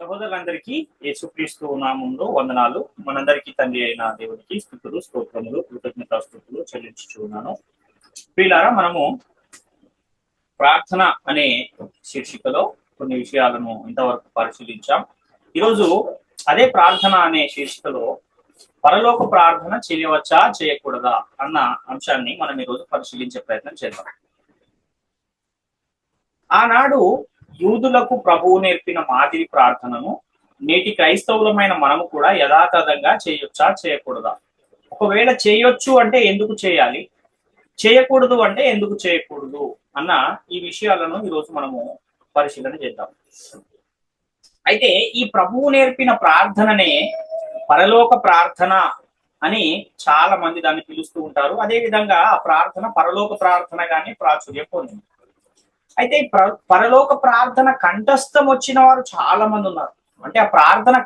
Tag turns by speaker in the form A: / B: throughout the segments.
A: సహోదరులందరికీ యేసుక్రీస్తు నామములో వందనాలు. మనందరికీ తండ్రి అయిన దేవునికి స్తుతులు, స్తోత్రములు, కృతజ్ఞతాస్తుతులు చెల్లించుచున్నాను. ప్రియులారా, మనము ప్రార్థన అనే శీర్షికలో కొన్ని విషయాలను ఇంతవరకు పరిశీలించాం. ఈరోజు అదే ప్రార్థన అనే శీర్షికలో పరలోక ప్రార్థన చేయవచ్చా చేయకూడదా అన్న అంశాన్ని మనం ఈరోజు పరిశీలించే ప్రయత్నం చేద్దాం. ఆనాడు యూదులకు ప్రభువు నేర్పిన మాదిరి ప్రార్థనను నేటి క్రైస్తవులమైన మనము కూడా యథాతథంగా చేయొచ్చా చేయకూడదా, ఒకవేళ చేయొచ్చు అంటే ఎందుకు చేయాలి, చేయకూడదు అంటే ఎందుకు చేయకూడదు అన్న ఈ విషయాలను ఈరోజు మనము పరిశీలన చేద్దాం. అయితే ఈ ప్రభువు నేర్పిన ప్రార్థననే పరలోక ప్రార్థన అని చాలా మంది దాన్ని పిలుస్తూ ఉంటారు. అదే విధంగా ఆ ప్రార్థన పరలోక ప్రార్థనగానే ప్రాచుర్యం పొందింది. అయితే పరలోక ప్రార్థన కంఠస్థం వచ్చిన వారు చాలా మంది ఉన్నారు. అంటే ఆ ప్రార్థన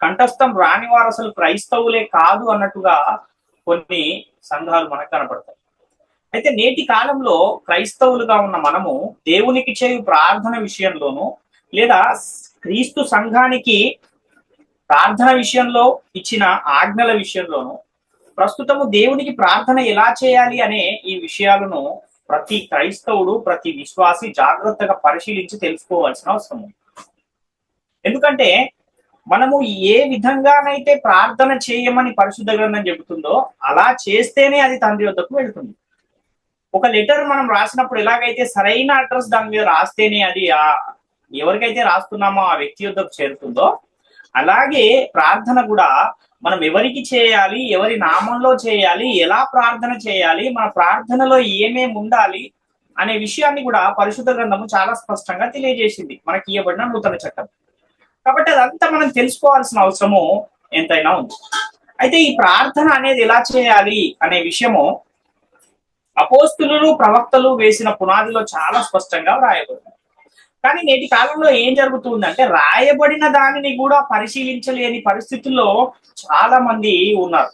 A: కంఠస్థం రాని వారు అసలు క్రైస్తవులే కాదు అన్నట్టుగా కొన్ని సంఘాలు మనకు కనపడతాయి. అయితే నేటి కాలంలో క్రైస్తవులుగా ఉన్న మనము దేవునికి చేయు ప్రార్థన విషయంలోనూ లేదా క్రీస్తు సంఘానికి ప్రార్థన విషయంలో ఇచ్చిన ఆజ్ఞల విషయంలోనూ ప్రస్తుతము దేవునికి ప్రార్థన ఎలా చేయాలి అనే ఈ విషయాలను ప్రతి క్రైస్తవుడు, ప్రతి విశ్వాసి జాగ్రత్తగా పరిశీలించి తెలుసుకోవాల్సిన అవసరం ఉంది. ఎందుకంటే మనము ఏ విధంగానైతే ప్రార్థన చేయమని పరిశుద్ధ గ్రంథం చెబుతుందో అలా చేస్తేనే అది తండ్రి వద్దకు వెళ్తుంది. ఒక లెటర్ మనం రాసినప్పుడు ఎలాగైతే సరైన అడ్రస్ దాని మీద రాస్తేనే అది ఎవరికైతే రాస్తున్నామో ఆ వ్యక్తి వద్దకు చేరుతుందో, అలాగే ప్రార్థన కూడా మనం ఎవరికి చేయాలి, ఎవరి నామంలో చేయాలి, ఎలా ప్రార్థన చేయాలి, మన ప్రార్థనలో ఏమేమి ఉండాలి అనే విషయాన్ని కూడా పరిశుద్ధ గ్రంథము చాలా స్పష్టంగా తెలియజేసింది మనకి ఇవ్వబడిన నూతన చట్టం. కాబట్టి అదంతా మనం తెలుసుకోవాల్సిన అవసరము ఎంతైనా ఉంది. అయితే ఈ ప్రార్థన అనేది ఎలా చేయాలి అనే విషయము అపోస్తులు, ప్రవక్తలు వేసిన పునాదిలో చాలా స్పష్టంగా వ్రాయబడింది. కానీ నేటి కాలంలో ఏం జరుగుతుందంటే రాయబడిన దానిని కూడా పరిశీలించలేని పరిస్థితుల్లో చాలా మంది ఉన్నారు.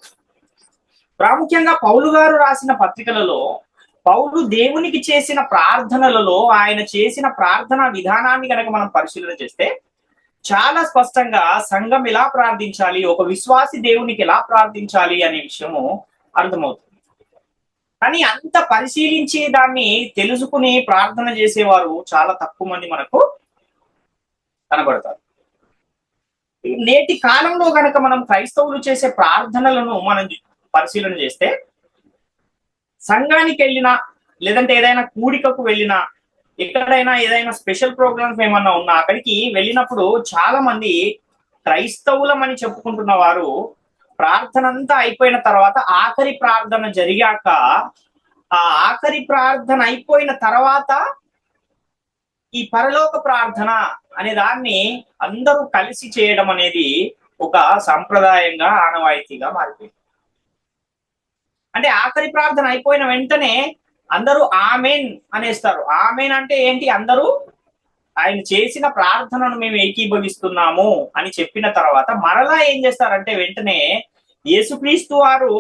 A: ప్రాముఖ్యంగా పౌలు గారు రాసిన పత్రికలలో పౌలు దేవునికి చేసిన ప్రార్థనలలో ఆయన చేసిన ప్రార్థన విధానాన్ని కనుక మనం పరిశీలన చేస్తే చాలా స్పష్టంగా సంఘం ఎలా ప్రార్థించాలి, ఒక విశ్వాసి దేవునికి ఎలా ప్రార్థించాలి అనే విషయము అర్థమవుతుంది. కానీ అంత పరిశీలించి దాన్ని తెలుసుకుని ప్రార్థన చేసేవారు చాలా తక్కువ మంది మనకు కనబడతారు. నేటి కాలంలో కనుక మనం క్రైస్తవులు చేసే ప్రార్థనలను మనం పరిశీలన చేస్తే సంఘానికి వెళ్ళినా లేదంటే ఏదైనా కూడికకు వెళ్ళినా ఎక్కడైనా ఏదైనా స్పెషల్ ప్రోగ్రామ్స్ ఏమన్నా ఉన్నా అక్కడికి వెళ్ళినప్పుడు చాలా మంది క్రైస్తవులమని చెప్పుకుంటున్న వారు ప్రార్థన అంతా అయిపోయిన తర్వాత ఆఖరి ప్రార్థన జరిగాక ఆ ఆఖరి ప్రార్థన అయిపోయిన తర్వాత ఈ పరలోక ప్రార్థన అనే దాన్ని అందరూ కలిసి చేయడం అనేది ఒక సంప్రదాయంగా, ఆనవాయితీగా మారిపోయింది. అంటే ఆఖరి ప్రార్థన అయిపోయిన వెంటనే అందరూ ఆమెన్ అనేస్తారు. ఆమెన్ అంటే ఏంటి? అందరూ ఆయన చేసిన ప్రార్థనను మేము ఏకీభవిస్తున్నాము అని చెప్పిన తర్వాత మరలా ఏం చేస్తారంటే వెంటనే యేసుక్రీస్తు వారు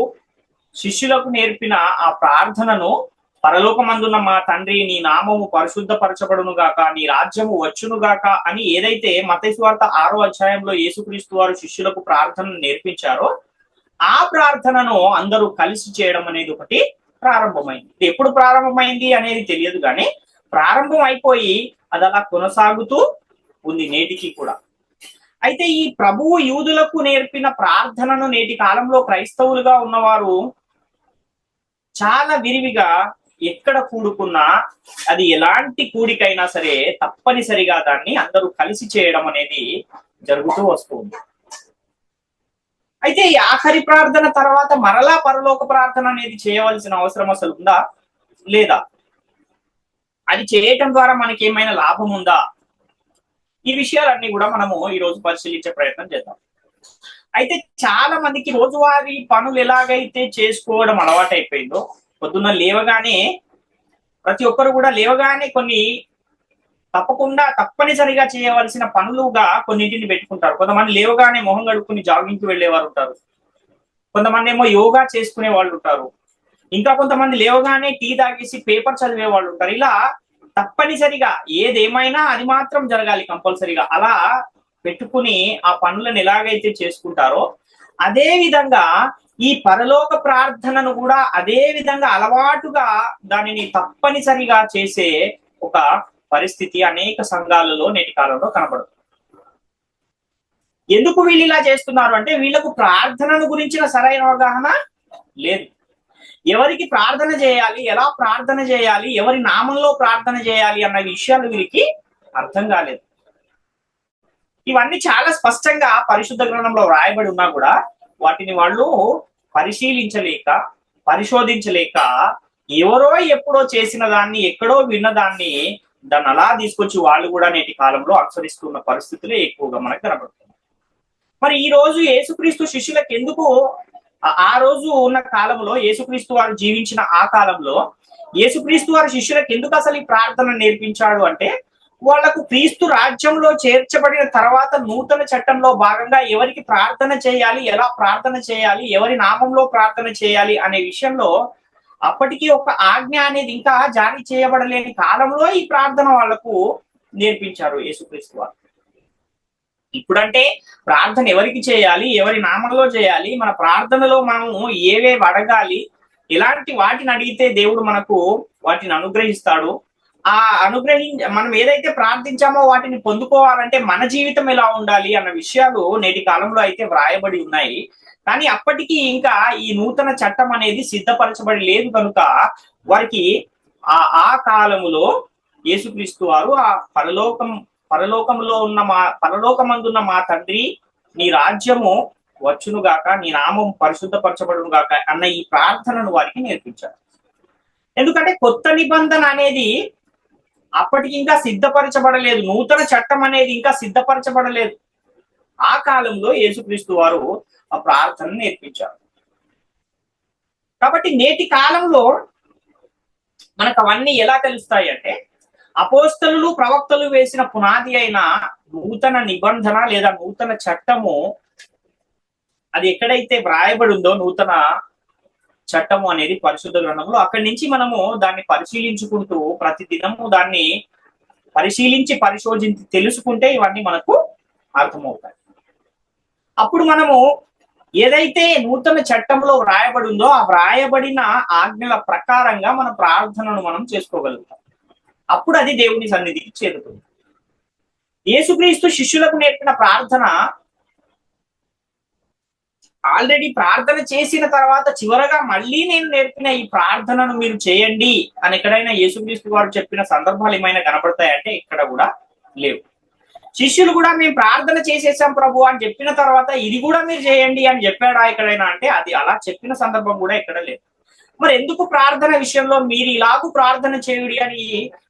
A: శిష్యులకు నేర్పిన ఆ ప్రార్థనను పరలోకమందున్న మా తండ్రి నీ నామము పరిశుద్ధపరచబడును గాక, నీ రాజ్యము వచ్చును గాక అని ఏదైతే మత్తయి సువార్త 6వ అధ్యాయంలో యేసుక్రీస్తు వారు శిష్యులకు ప్రార్థనను నేర్పించారో ఆ ప్రార్థనను అందరూ కలిసి చేయడం అనేది ఒకటి ప్రారంభమైంది. ఎప్పుడు ప్రారంభమైంది అనేది తెలియదు, కానీ ప్రారంభం అయిపోయి అది అలా కొనసాగుతూ ఉంది నేటికి కూడా. అయితే ఈ ప్రభువు యూదులకు నేర్పిన ప్రార్థనను నేటి కాలంలో క్రైస్తవులుగా ఉన్నవారు చాలా విరివిగా ఎక్కడ కూడుకున్నా అది ఎలాంటి కూడికైనా సరే తప్పనిసరిగా దాన్ని అందరూ కలిసి చేయడం అనేది జరుగుతూ వస్తుంది. అయితే ఈ ఆఖరి ప్రార్థన తర్వాత మరలా పరలోక ప్రార్థన అనేది చేయవలసిన అవసరం అసలు ఉందా లేదా, అది చేయటం ద్వారా మనకి ఏమైనా లాభం ఉందా, ఈ విషయాలన్నీ కూడా మనము ఈరోజు పరిశీలించే ప్రయత్నం చేద్దాం. అయితే చాలా మందికి రోజువారీ పనులు ఎలాగైతే చేసుకోవడం అలవాటైపోయిందో, పొద్దున్న లేవగానే ప్రతి ఒక్కరు కూడా లేవగానే కొన్ని తప్పనిసరిగా చేయవలసిన పనులుగా కొన్నింటిని పెట్టుకుంటారు. కొంతమంది లేవగానే మొహం కడుక్కుని జాగింగ్కి వెళ్ళేవారు ఉంటారు, కొంతమంది ఏమో యోగా చేసుకునే వాళ్ళు ఉంటారు, ఇంకా కొంతమంది లేవగానే టీ తాగేసి పేపర్ చదివే వాళ్ళు ఉంటారు. ఇలా తప్పనిసరిగా ఏదేమైనా అది మాత్రం జరగాలి కంపల్సరిగా. అలా పెట్టుకుని ఆ పనులను ఎలాగైతే చేసుకుంటారో అదే విధంగా ఈ పరలోక ప్రార్థనను కూడా అదే విధంగా అలవాటుగా దానిని తప్పనిసరిగా చేసే ఒక పరిస్థితి అనేక సంఘాలలో నేటి కాలంలో కనబడుతుంది. ఎందుకు వీళ్ళు ఇలా చేస్తున్నారు అంటే వీళ్ళకు ప్రార్థనను గురించిన సరైన అవగాహన లేదు. ఎవరికి ప్రార్థన చేయాలి, ఎలా ప్రార్థన చేయాలి, ఎవరి నామంలో ప్రార్థన చేయాలి అన్న విషయాలు వీరికి అర్థం కాలేదు. ఇవన్నీ చాలా స్పష్టంగా పరిశుద్ధ గ్రంథంలో వ్రాయబడి ఉన్నా కూడా వాటిని వాళ్ళు పరిశీలించలేక, పరిశోధించలేక, ఎవరో ఎప్పుడో చేసిన దాన్ని, ఎక్కడో విన్న దాన్ని అలా తీసుకొచ్చి వాళ్ళు కూడా నేటి కాలంలో అనుసరిస్తున్న పరిస్థితులే ఎక్కువగా మనకు కనబడుతుంది. మరి ఈ రోజు యేసుక్రీస్తు శిష్యులకు ఎందుకు ఆ రోజు ఉన్న కాలంలో, యేసుక్రీస్తు వారు జీవించిన ఆ కాలంలో యేసుక్రీస్తు వారి శిష్యులకు ఎందుకు అసలు ఈ ప్రార్థన నేర్పించాడు అంటే, వాళ్లకు క్రీస్తు రాజ్యంలో చేర్చబడిన తర్వాత నూతన చట్టంలో భాగంగా ఎవరికి ప్రార్థన చేయాలి, ఎలా ప్రార్థన చేయాలి, ఎవరి నామంలో ప్రార్థన చేయాలి అనే విషయంలో అప్పటికీ ఒక ఆజ్ఞ అనేది ఇంకా జారీ చేయబడలేని కాలంలో ఈ ప్రార్థన వాళ్లకు నేర్పించారు యేసుక్రీస్తు వారు. ఇప్పుడంటే ప్రార్థన ఎవరికి చేయాలి, ఎవరి నామంలో చేయాలి, మన ప్రార్థనలో మనము ఏవేవి అడగాలి, ఎలాంటి వాటిని అడిగితే దేవుడు మనకు వాటిని అనుగ్రహిస్తాడు, మనం ఏదైతే ప్రార్థించామో వాటిని పొందుకోవాలంటే మన జీవితం ఎలా ఉండాలి అన్న విషయాలు నేటి కాలంలో అయితే వ్రాయబడి ఉన్నాయి. కానీ అప్పటికి ఇంకా ఈ నూతన చట్టం అనేది సిద్ధపరచబడి లేదు కనుక వారికి ఆ కాలములో యేసుక్రీస్తు వారు ఆ పరలోకంలో ఉన్న పరలోకమందున్న మా తండ్రి, నీ రాజ్యము వచ్చునుగాక, నీ నామం పరిశుద్ధపరచబడును గాక అన్న ఈ ప్రార్థనను వారికి నేర్పించారు. ఎందుకంటే కొత్త నిబంధన అనేది అప్పటికి ఇంకా సిద్ధపరచబడలేదు, నూతన చట్టం అనేది ఇంకా సిద్ధపరచబడలేదు. ఆ కాలంలో యేసుక్రీస్తు వారు ఆ ప్రార్థనను నేర్పించారు. కాబట్టి నేటి కాలంలో మనకు అవన్నీ ఎలా తెలుస్తాయి అంటే, అపోస్తలులు ప్రవక్తలు వేసిన పునాది అయిన నూతన నిబంధన లేదా నూతన చట్టము అది ఎక్కడైతే వ్రాయబడి ఉందో, నూతన చట్టము అనేది పరిశుద్ధ గ్రంథంలో, అక్కడి నుంచి మనము దాన్ని పరిశీలించుకుంటూ ప్రతి దినము దాన్ని పరిశోధించి తెలుసుకుంటే ఇవన్నీ మనకు అర్థమవుతాయి. అప్పుడు మనము ఏదైతే నూతన చట్టంలో వ్రాయబడి ఉందో ఆ వ్రాయబడిన ఆజ్ఞల ప్రకారంగా మన ప్రార్థనను మనం చేసుకోగలుగుతాం. అప్పుడు అది దేవుని సన్నిధికి చేరుతుంది. యేసుక్రీస్తు శిష్యులకు నేర్పిన ప్రార్థన ఆల్రెడీ ప్రార్థన చేసిన తర్వాత చివరగా మళ్ళీ నేను నేర్పిన ఈ ప్రార్థనను మీరు చేయండి అని ఎక్కడైనా యేసుక్రీస్తు వారు చెప్పిన సందర్భాలు ఏమైనా కనపడతాయంటే ఇక్కడ కూడా లేవు. శిష్యులు కూడా మేము ప్రార్థన చేసేసాం ప్రభు అని చెప్పిన తర్వాత ఇది కూడా మీరు చేయండి అని చెప్పాడా ఎక్కడైనా అంటే అది అలా చెప్పిన సందర్భం కూడా ఎక్కడ లేదు. మరి ఎందుకు ప్రార్థన విషయంలో మీరు ఇలాగూ ప్రార్థన చేయుడి అని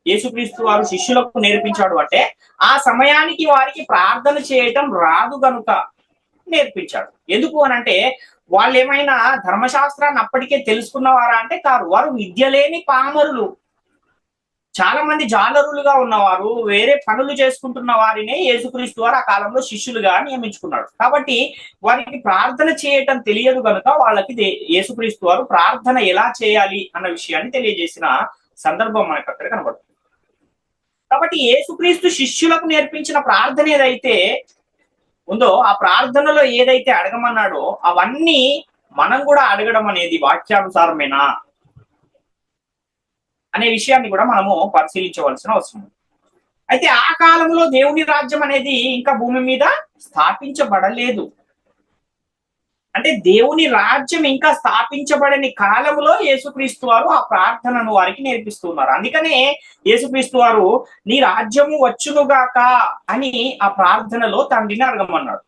A: యేసుక్రీస్తు వారు శిష్యులకు నేర్పించాడు అంటే, ఆ సమయానికి వారికి ప్రార్థన చేయటం రాదు గనుక నేర్పించాడు. ఎందుకు అనంటే వాళ్ళు ఏమైనా ధర్మశాస్త్రాన్ని అప్పటికే తెలుసుకున్నవారా అంటే కాదు. వారు విద్య లేని పామరులు, చాలా మంది జాలరులుగా ఉన్నవారు, వేరే పనులు చేసుకుంటున్న వారినే యేసుక్రీస్తు వారు ఆ కాలంలో శిష్యులుగా నియమించుకున్నాడు. కాబట్టి వారికి ప్రార్థన చేయటం తెలియదు కనుక వాళ్ళకి యేసుక్రీస్తు వారు ప్రార్థన ఎలా చేయాలి అన్న విషయాన్ని తెలియజేసిన సందర్భం మనకు అక్కడ కనబడుతుంది. కాబట్టి యేసుక్రీస్తు శిష్యులకు నేర్పించిన ప్రార్థన ఏదైతే ఉందో ఆ ప్రార్థనలో ఏదైతే అడగమన్నాడో అవన్నీ మనం కూడా అడగడం అనేది వాక్యానుసారమేనా అనే విషయాన్ని కూడా మనము పరిశీలించవలసిన అవసరం. అయితే ఆ కాలంలో దేవుని రాజ్యం అనేది ఇంకా భూమి మీద స్థాపించబడలేదు. అంటే దేవుని రాజ్యం ఇంకా స్థాపించబడని కాలంలో యేసుక్రీస్తు వారు ఆ ప్రార్థనను వారికి నేర్పిస్తున్నారు. అందుకనే యేసుక్రీస్తు వారు నీ రాజ్యము వచ్చునుగాక అని ఆ ప్రార్థనలో తండ్రిని అడగమన్నాడు.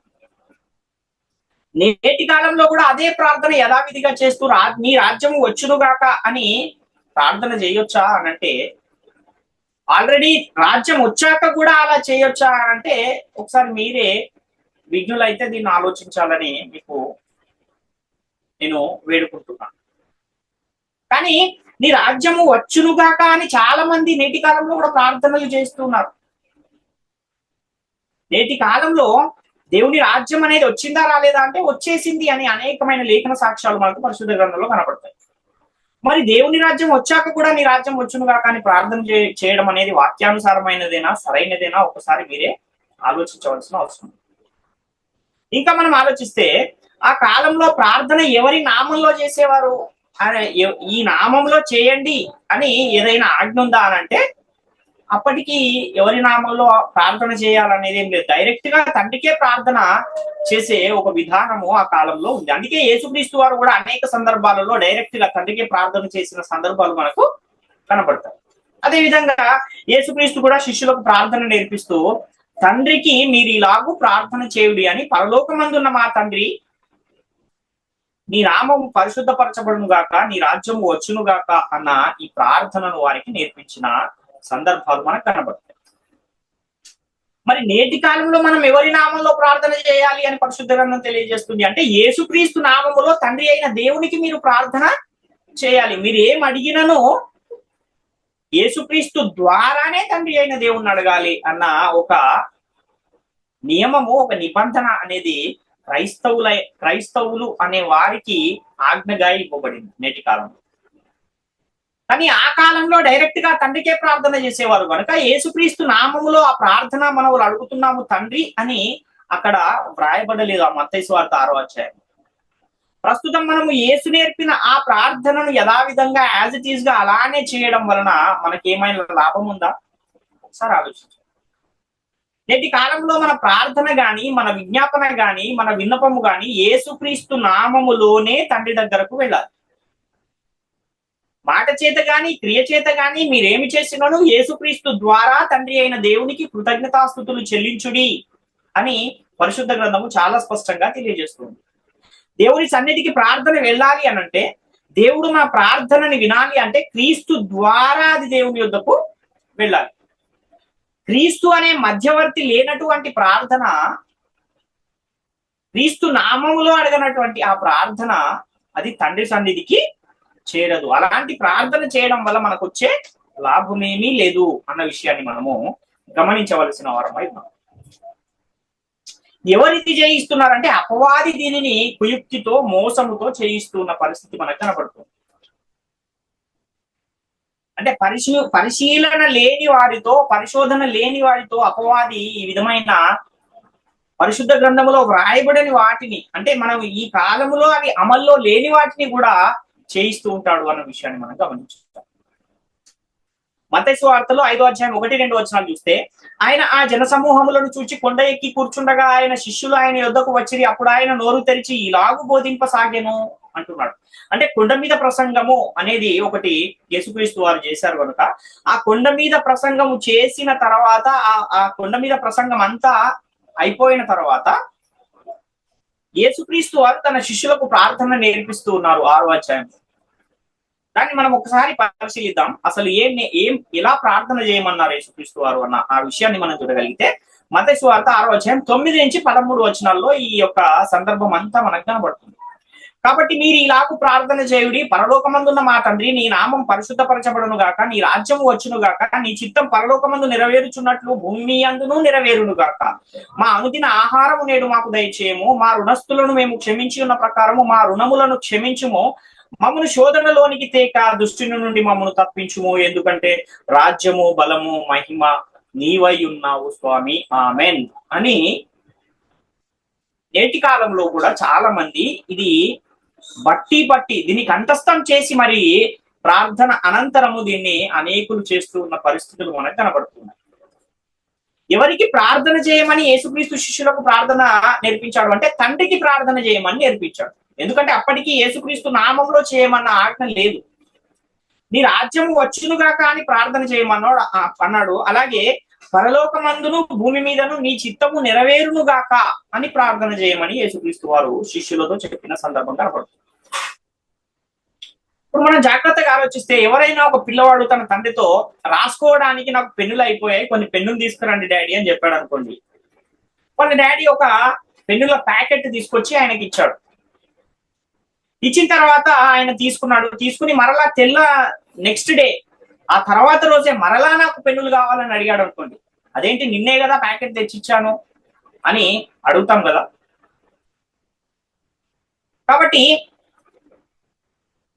A: నేటి కాలంలో కూడా అదే ప్రార్థన యథావిధిగా చేస్తూ నీ రాజ్యము వచ్చునుగాక అని ప్రార్థన చేయొచ్చా అనంటే, ఆల్రెడీ రాజ్యం వచ్చాక కూడా అలా చేయొచ్చా అంటే ఒకసారి మీరే విజ్ఞులైతే దీన్ని ఆలోచించాలని మీకు నేను వేడుకుంటున్నాను. కానీ నీ రాజ్యము వచ్చునుగాక అని చాలా మంది నేటి కాలంలో కూడా ప్రార్థనలు చేస్తున్నారు. నేటి కాలంలో దేవుని రాజ్యం అనేది వచ్చిందా రాలేదా అంటే వచ్చేసింది అని అనేకమైన లేఖన సాక్ష్యాలు మనకు పరిశుద్ధ గ్రంథంలో కనపడతాయి. మరి దేవుని రాజ్యం వచ్చాక కూడా నీ రాజ్యం వచ్చునుగాక అని ప్రార్థన చేయడం అనేది వాక్యానుసారమైనదేనా, సరైనదేనా ఒకసారి మీరే ఆలోచించవలసిన అవసరం. ఇంకా మనం ఆలోచిస్తే ఆ కాలంలో ప్రార్థన ఎవరి నామంలో చేసేవారు? ఈ నామంలో చేయండి అని ఏదైనా ఆజ్ఞ ఉందా అని అంటే అప్పటికి ఎవరి నామంలో ప్రార్థన చేయాలనేది ఏం లేదు. డైరెక్ట్ గా తండ్రికే ప్రార్థన చేసే ఒక విధానము ఆ కాలంలో ఉంది. అందుకే యేసుక్రీస్తు వారు కూడా అనేక సందర్భాలలో డైరెక్ట్ గా తండ్రికే ప్రార్థన చేసిన సందర్భాలు మనకు కనబడతాయి. అదే విధంగా యేసుక్రీస్తు కూడా శిష్యులకు ప్రార్థన నేర్పిస్తూ తండ్రికి మీరు ఇలాగూ ప్రార్థన చేయుడి అని, పరలోకమందున్న మా తండ్రి నీ నామం పరిశుద్ధపరచబడును గాక, నీ రాజ్యము వచ్చును గాక అన్న ఈ ప్రార్థనను వారికి నేర్పించిన సందర్భాలు మనకు కనబడతాయి. మరి నేటి కాలంలో మనం ఎవరి నామంలో ప్రార్థన చేయాలి అని పరిశుద్ధ గ్రంథం తెలియజేస్తుంది అంటే యేసుక్రీస్తు నామములో తండ్రి అయిన దేవునికి మీరు ప్రార్థన చేయాలి. మీరు ఏం అడిగినను యేసుక్రీస్తు ద్వారానే తండ్రి అయిన దేవుణ్ణి అడగాలి అన్న ఒక నియమము, ఒక నిబంధన అనేది క్రైస్తవులు అనే వారికి ఆజ్ఞగా ఇవ్వబడింది నేటి కాలంలో. కానీ ఆ కాలంలో డైరెక్ట్ గా తండ్రికే ప్రార్థన చేసేవారు కనుక యేసుక్రీస్తు నామములో ఆ ప్రార్థన మనం అడుగుతున్నాము తండ్రి అని అక్కడ వ్రాయబడలేదు ఆ మత్తయి సువార్త 6వ అధ్యాయం. ప్రస్తుతం మనము యేసు నేర్పిన ఆ ప్రార్థనను యథావిధంగా యాజ్ ఇట్ ఈస్ గా అలానే చేయడం వలన మనకి ఏమైనా లాభం ఉందా? ఒకసారి ఆలోచించండి. నేటి కాలంలో మన ప్రార్థన గాని, మన విజ్ఞాపన గాని, మన విన్నపము గాని యేసుక్రీస్తు నామములోనే తండ్రి దగ్గరకు వెళ్ళాలి. మాట చేత గాని, క్రియ చేత గాని మీరేమి చేసినను యేసుక్రీస్తు ద్వారా తండ్రి అయిన దేవునికి కృతజ్ఞతాస్తుతులు చెల్లించుడి అని పరిశుద్ధ గ్రంథము చాలా స్పష్టంగా తెలియజేస్తుంది. దేవుని సన్నిధికి ప్రార్థన వెళ్ళాలి అనంటే, దేవుడు మన ప్రార్థనని వినాలి అంటే క్రీస్తు ద్వారా అది దేవుని యొద్దకు వెళ్ళాలి. క్రీస్తు అనే మధ్యవర్తి లేనటువంటి ప్రార్థన, క్రీస్తు నామములో అడగనటువంటి ఆ ప్రార్థన అది తండ్రి సన్నిధికి చేరదు. అలాంటి ప్రార్థన చేయడం వల్ల మనకు వచ్చే లాభమేమీ లేదు అన్న విషయాన్ని మనము గమనించవలసిన వారమై ఉన్నాం. ఎవరిది చేయిస్తున్నారంటే అపవాది దీనిని కుయుక్తితో, మోసముతో చేయిస్తున్న పరిస్థితి మనకు కనపడుతుంది. అంటే పరిశీలన లేని వారితో, పరిశోధన లేని వారితో అపవాది ఈ విధమైన పరిశుద్ధ గ్రంథములో వ్రాయబడని వాటిని, అంటే మనం ఈ కాలములో అవి అమల్లో లేని వాటిని కూడా చేయిస్తూ ఉంటాడు అన్న విషయాన్ని మనం గమనించుకుంటాం. మత్తయి సువార్తలో 5వ అధ్యాయం 1-2 వచనాలు చూస్తే, ఆయన ఆ జన సమూహములను చూచి కొండ ఎక్కి కూర్చుండగా ఆయన శిష్యులు ఆయన యొద్దకు వచ్చిరి. అప్పుడు ఆయన నోరు తెరిచి ఇలాగు బోధింపసాగెను అంటున్నాడు. అంటే కొండ మీద ప్రసంగము అనేది ఒకటి యేసుక్రీస్తు వారు చేశారు కనుక ఆ కొండ మీద ప్రసంగము చేసిన తర్వాత, ఆ కొండ మీద ప్రసంగం అంతా అయిపోయిన తర్వాత యేసుక్రీస్తు వారు తన శిష్యులకు ప్రార్థన నేర్పిస్తూ ఉన్నారు 6వ అధ్యాయం. దాన్ని మనం ఒకసారి పరిశీలిద్దాం. అసలు ఎలా ప్రార్థన చేయమన్నారు యేసుక్రీస్తు వారు అన్న ఆ విషయాన్ని మనం చూడగలిగితే, మత్తయి సువార్త 6వ అధ్యాయం 9-13 వచనాల్లో ఈ యొక్క సందర్భం అంతా మనకు కనబడుతుంది. కాబట్టి మీరు ఇలాగు ప్రార్థన చేయుడి, పరలోకమందున్న మా తండ్రి నీ నామం పరిశుద్ధపరచబడును గాక, నీ రాజ్యం వచ్చును గాక, నీ చిత్తం పరలోకమందు నెరవేరుచున్నట్లు భూమి అందును నెరవేరును గాక. మా అనుదిన ఆహారము నేడు మాకు దయచేయము, మా రుణస్థులను మేము క్షమించి ఉన్న ప్రకారము మా రుణములను క్షమించుము, మమ్మను శోధనలోనికి తేక దుష్టుని నుండి మమ్మను తప్పించుము, ఎందుకంటే రాజ్యము, బలము, మహిమ నీవై ఉన్నావు స్వామి, ఆమెన్ అని నేటి కాలంలో కూడా చాలా మంది ఇది బట్టి దీన్ని కంఠస్థం చేసి మరి ప్రార్థన అనంతరము దీన్ని అనేకులు చేస్తూ ఉన్న పరిస్థితులు మనకు కనబడుతున్నాయి. ఎవరికి ప్రార్థన చేయమని యేసుక్రీస్తు శిష్యులకు ప్రార్థన నేర్పించాడు అంటే తండ్రికి ప్రార్థన చేయమని నేర్పించాడు. ఎందుకంటే అప్పటికి యేసుక్రీస్తు నామంలో చేయమన్న ఆజ్ఞ లేదు. నీ రాజ్యము వచ్చునుగాక అని ప్రార్థన చేయమన్నాడు అన్నాడు. అలాగే పరలోకమందును భూమి మీదను నీ చిత్తము నెరవేరునుగాక అని ప్రార్థన చేయమని యేసుక్రీస్తు వారు శిష్యులతో చెప్పిన సందర్భం కనపడుతుంది. ఇప్పుడు మనం జాగ్రత్తగా ఆలోచిస్తే, ఎవరైనా ఒక పిల్లవాడు తన తండ్రితో రాసుకోవడానికి నాకు పెన్నులు అయిపోయాయి, కొన్ని పెన్నులు తీసుకురండి డాడీ అని చెప్పాడు అనుకోండి. వాళ్ళ డాడీ ఒక పెన్నుల ప్యాకెట్ తీసుకొచ్చి ఆయనకి ఇచ్చాడు. ఇచ్చిన తర్వాత ఆయన తీసుకుని మరలా నెక్స్ట్ డే ఆ తర్వాత రోజే మరలా నాకు పెన్నులు కావాలని అడిగాడు అనుకోండి. అదేంటి, నిన్నే కదా ప్యాకెట్ తెచ్చిచ్చాను అని అడుగుతాం కదా. కాబట్టి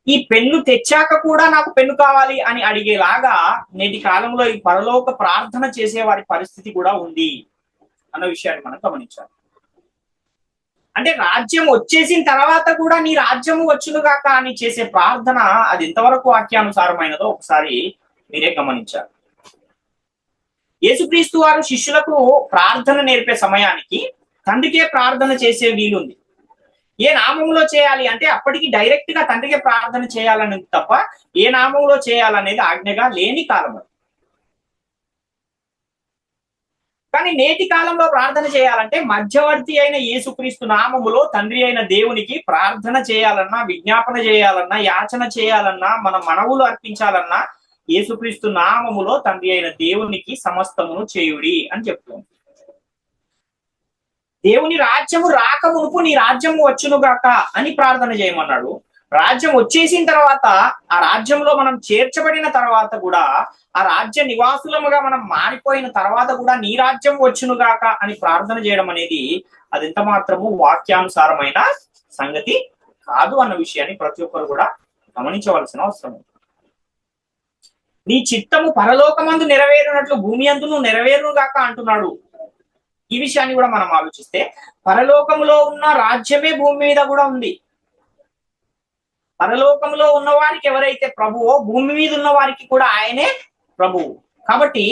A: ఈ పెన్ను తెచ్చాక కూడా నాకు పెన్ను కావాలి అని అడిగేలాగా నేటి కాలంలో ఈ పరలోక ప్రార్థన చేసే వారి పరిస్థితి కూడా ఉంది అన్న విషయాన్ని మనం గమనించాలి. అంటే రాజ్యం వచ్చేసిన తర్వాత కూడా నీ రాజ్యము వచ్చునుగాక అని చేసే ప్రార్థన అది ఎంతవరకు వాక్యానుసారమైనదో ఒకసారి మీరే గమనించాలి. యేసుక్రీస్తు వారు శిష్యులకు ప్రార్థన నేర్పే సమయానికి తండ్రికే ప్రార్థన చేసే వీలుంది. ఏ నామంలో చేయాలి అంటే అప్పటికి డైరెక్ట్ గా తండ్రికే ప్రార్థన చేయాలని తప్ప ఏ నామంలో చేయాలనేది ఆజ్ఞగా లేని కాలం. కానీ నేటి కాలంలో ప్రార్థన చేయాలంటే మధ్యవర్తి అయిన యేసుక్రీస్తు నామములో తండ్రి అయిన దేవునికి ప్రార్థన చేయాలన్నా, విజ్ఞాపన చేయాలన్నా, యాచన చేయాలన్నా, మన మనవులు అర్పించాలన్నా యేసుక్రీస్తు నామములో తండ్రి అయిన దేవునికి సమస్తమును చేయుడి అని చెప్తుంది. దేవుని రాజ్యము రాకమునుపు నీ రాజ్యము వచ్చునుగాక అని ప్రార్థన చేయమన్నాడు. రాజ్యం వచ్చేసిన తర్వాత ఆ రాజ్యంలో మనం చేర్చబడిన తర్వాత కూడా ఆ రాజ్య నివాసులముగా మనం మారిపోయిన తర్వాత కూడా నీ రాజ్యం వచ్చునుగాక అని ప్రార్థన చేయడం అనేది అది ఎంత మాత్రము వాక్యానుసారమైన సంగతి కాదు అన్న విషయాన్ని ప్రతి ఒక్కరు కూడా గమనించవలసిన అవసరం. నీ చిత్తము పరలోకమందు నెరవేరునట్లు భూమి అందును నెరవేరునుగాక అంటున్నాడు. ఈ విషయాన్ని కూడా మనం ఆలోచిస్తే పరలోకములో ఉన్న రాజ్యమే భూమి మీద కూడా ఉంది. పరలోకంలో ఉన్న వారికి ఎవరైతే ప్రభువో భూమి మీద ఉన్న వారికి కూడా ఆయనే ప్రభువు. కాబట్టి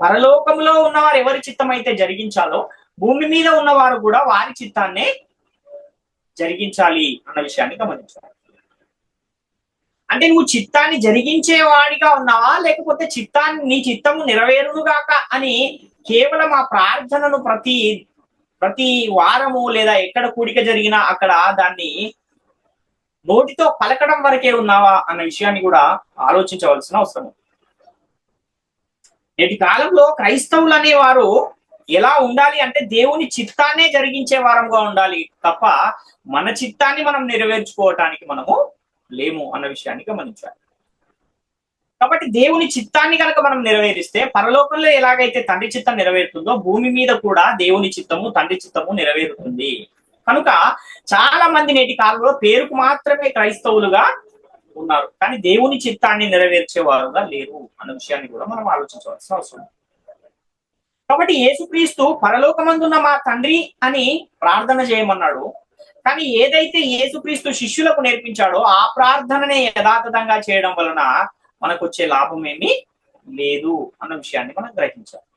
A: పరలోకంలో ఉన్నవారు ఎవరి చిత్తం అయితే జరిగించాలో భూమి మీద ఉన్నవారు కూడా వారి చిత్తాన్నే జరిగించాలి అన్న విషయాన్ని గమనించాలి. అంటే నువ్వు చిత్తాన్ని జరిగించేవాడిగా ఉన్నావా, లేకపోతే నీ చిత్తము నెరవేరునుగాక అని కేవలం ఆ ప్రార్థనను ప్రతి వారము లేదా ఎక్కడ కూడిక జరిగినా అక్కడ దాన్ని నోటితో పలకడం వరకే ఉన్నావా అన్న విషయాన్ని కూడా ఆలోచించవలసిన అవసరం. నేటి కాలంలో క్రైస్తవులు అనేవారు ఎలా ఉండాలి అంటే దేవుని చిత్తాన్నే జరిగించే వారంగా ఉండాలి తప్ప మన చిత్తాన్ని మనం నెరవేర్చుకోవటానికి మనము లేము అన్న విషయాన్ని గమనించాలి. కాబట్టి దేవుని చిత్తాన్ని కనుక మనం నెరవేరిస్తే పరలోకంలో ఎలాగైతే తండ్రి చిత్తం నెరవేరుతుందో భూమి మీద కూడా దేవుని చిత్తము తండ్రి చిత్తము నెరవేరుతుంది. కనుక చాలా మంది నేటి కాలంలో పేరుకు మాత్రమే క్రైస్తవులుగా ఉన్నారు, కానీ దేవుని చిత్తాన్ని నెరవేర్చేవారుగా లేరు అన్న విషయాన్ని కూడా మనం ఆలోచించవలసిన అవసరం. కాబట్టి యేసుక్రీస్తు పరలోకమందున్న మా తండ్రి అని ప్రార్థన చేయమన్నాడు. కానీ ఏదైతే యేసుక్రీస్తు శిష్యులకు నేర్పించాడో ఆ ప్రార్థననే యథాతథంగా చేయడం వలన మనకు వచ్చే లాభం ఏమీ లేదు అన్న విషయాన్ని మనం గ్రహించాలి.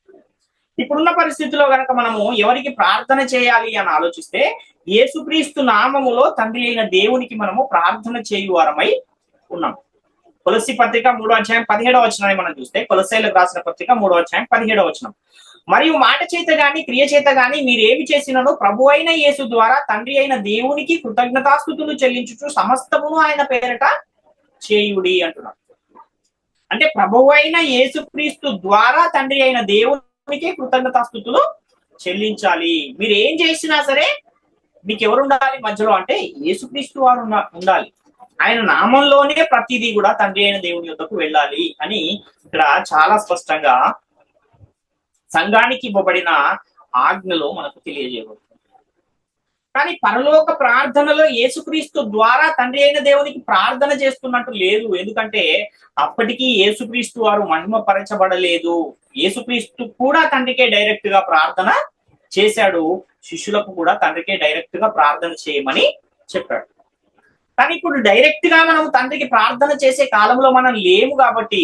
A: ఇప్పుడున్న పరిస్థితిలో కనుక మనము ఎవరికి ప్రార్థన చేయాలి అని ఆలోచిస్తే యేసుక్రీస్తు నామములో తండ్రి అయిన దేవునికి మనము ప్రార్థన చేయువారమై ఉన్నాం. కొలస్సీ పత్రిక 3:17 మనం చూస్తే కొలస్సీలకు రాసిన పత్రిక 3:17 మరియు మాట చేత గాని క్రియ చేత గాని మీరేమి చేసినను ప్రభు అయిన యేసు ద్వారా తండ్రి అయిన దేవునికి కృతజ్ఞతాస్తుతులు చెల్లించుచు సమస్తమును ఆయన పేరట చేయుడి అంటున్నాడు. అంటే ప్రభువు అయిన యేసుక్రీస్తు ద్వారా తండ్రి అయిన దేవునికి కృతజ్ఞతాస్తుతులు చెల్లించాలి. మీరు ఏం చేసినా సరే మీకు ఎవరు ఉండాలి మధ్యలో అంటే యేసుక్రీస్తు వారు ఉండాలి. ఆయన నామంలోనే ప్రతిదీ కూడా తండ్రి అయిన దేవుని యొద్దకు వెళ్ళాలి అని ఇక్కడ చాలా స్పష్టంగా సంఘానికి ఇవ్వబడిన ఆజ్ఞలో మనకు తెలియజేయబడుతుంది. కానీ పరలోక ప్రార్థనలో యేసుక్రీస్తు ద్వారా తండ్రి అయిన దేవునికి ప్రార్థన చేస్తున్నట్టు లేదు. ఎందుకంటే అప్పటికీ యేసుక్రీస్తు వారు మహిమపరచబడలేదు. యేసుక్రీస్తు కూడా తండ్రికే డైరెక్ట్ గా ప్రార్థన చేశాడు. శిష్యులకు కూడా తండ్రికే డైరెక్ట్ గా ప్రార్థన చేయమని చెప్పాడు. కానీ ఇప్పుడు డైరెక్ట్ గా మనం తండ్రికి ప్రార్థన చేసే కాలంలో మనం లేము కాబట్టి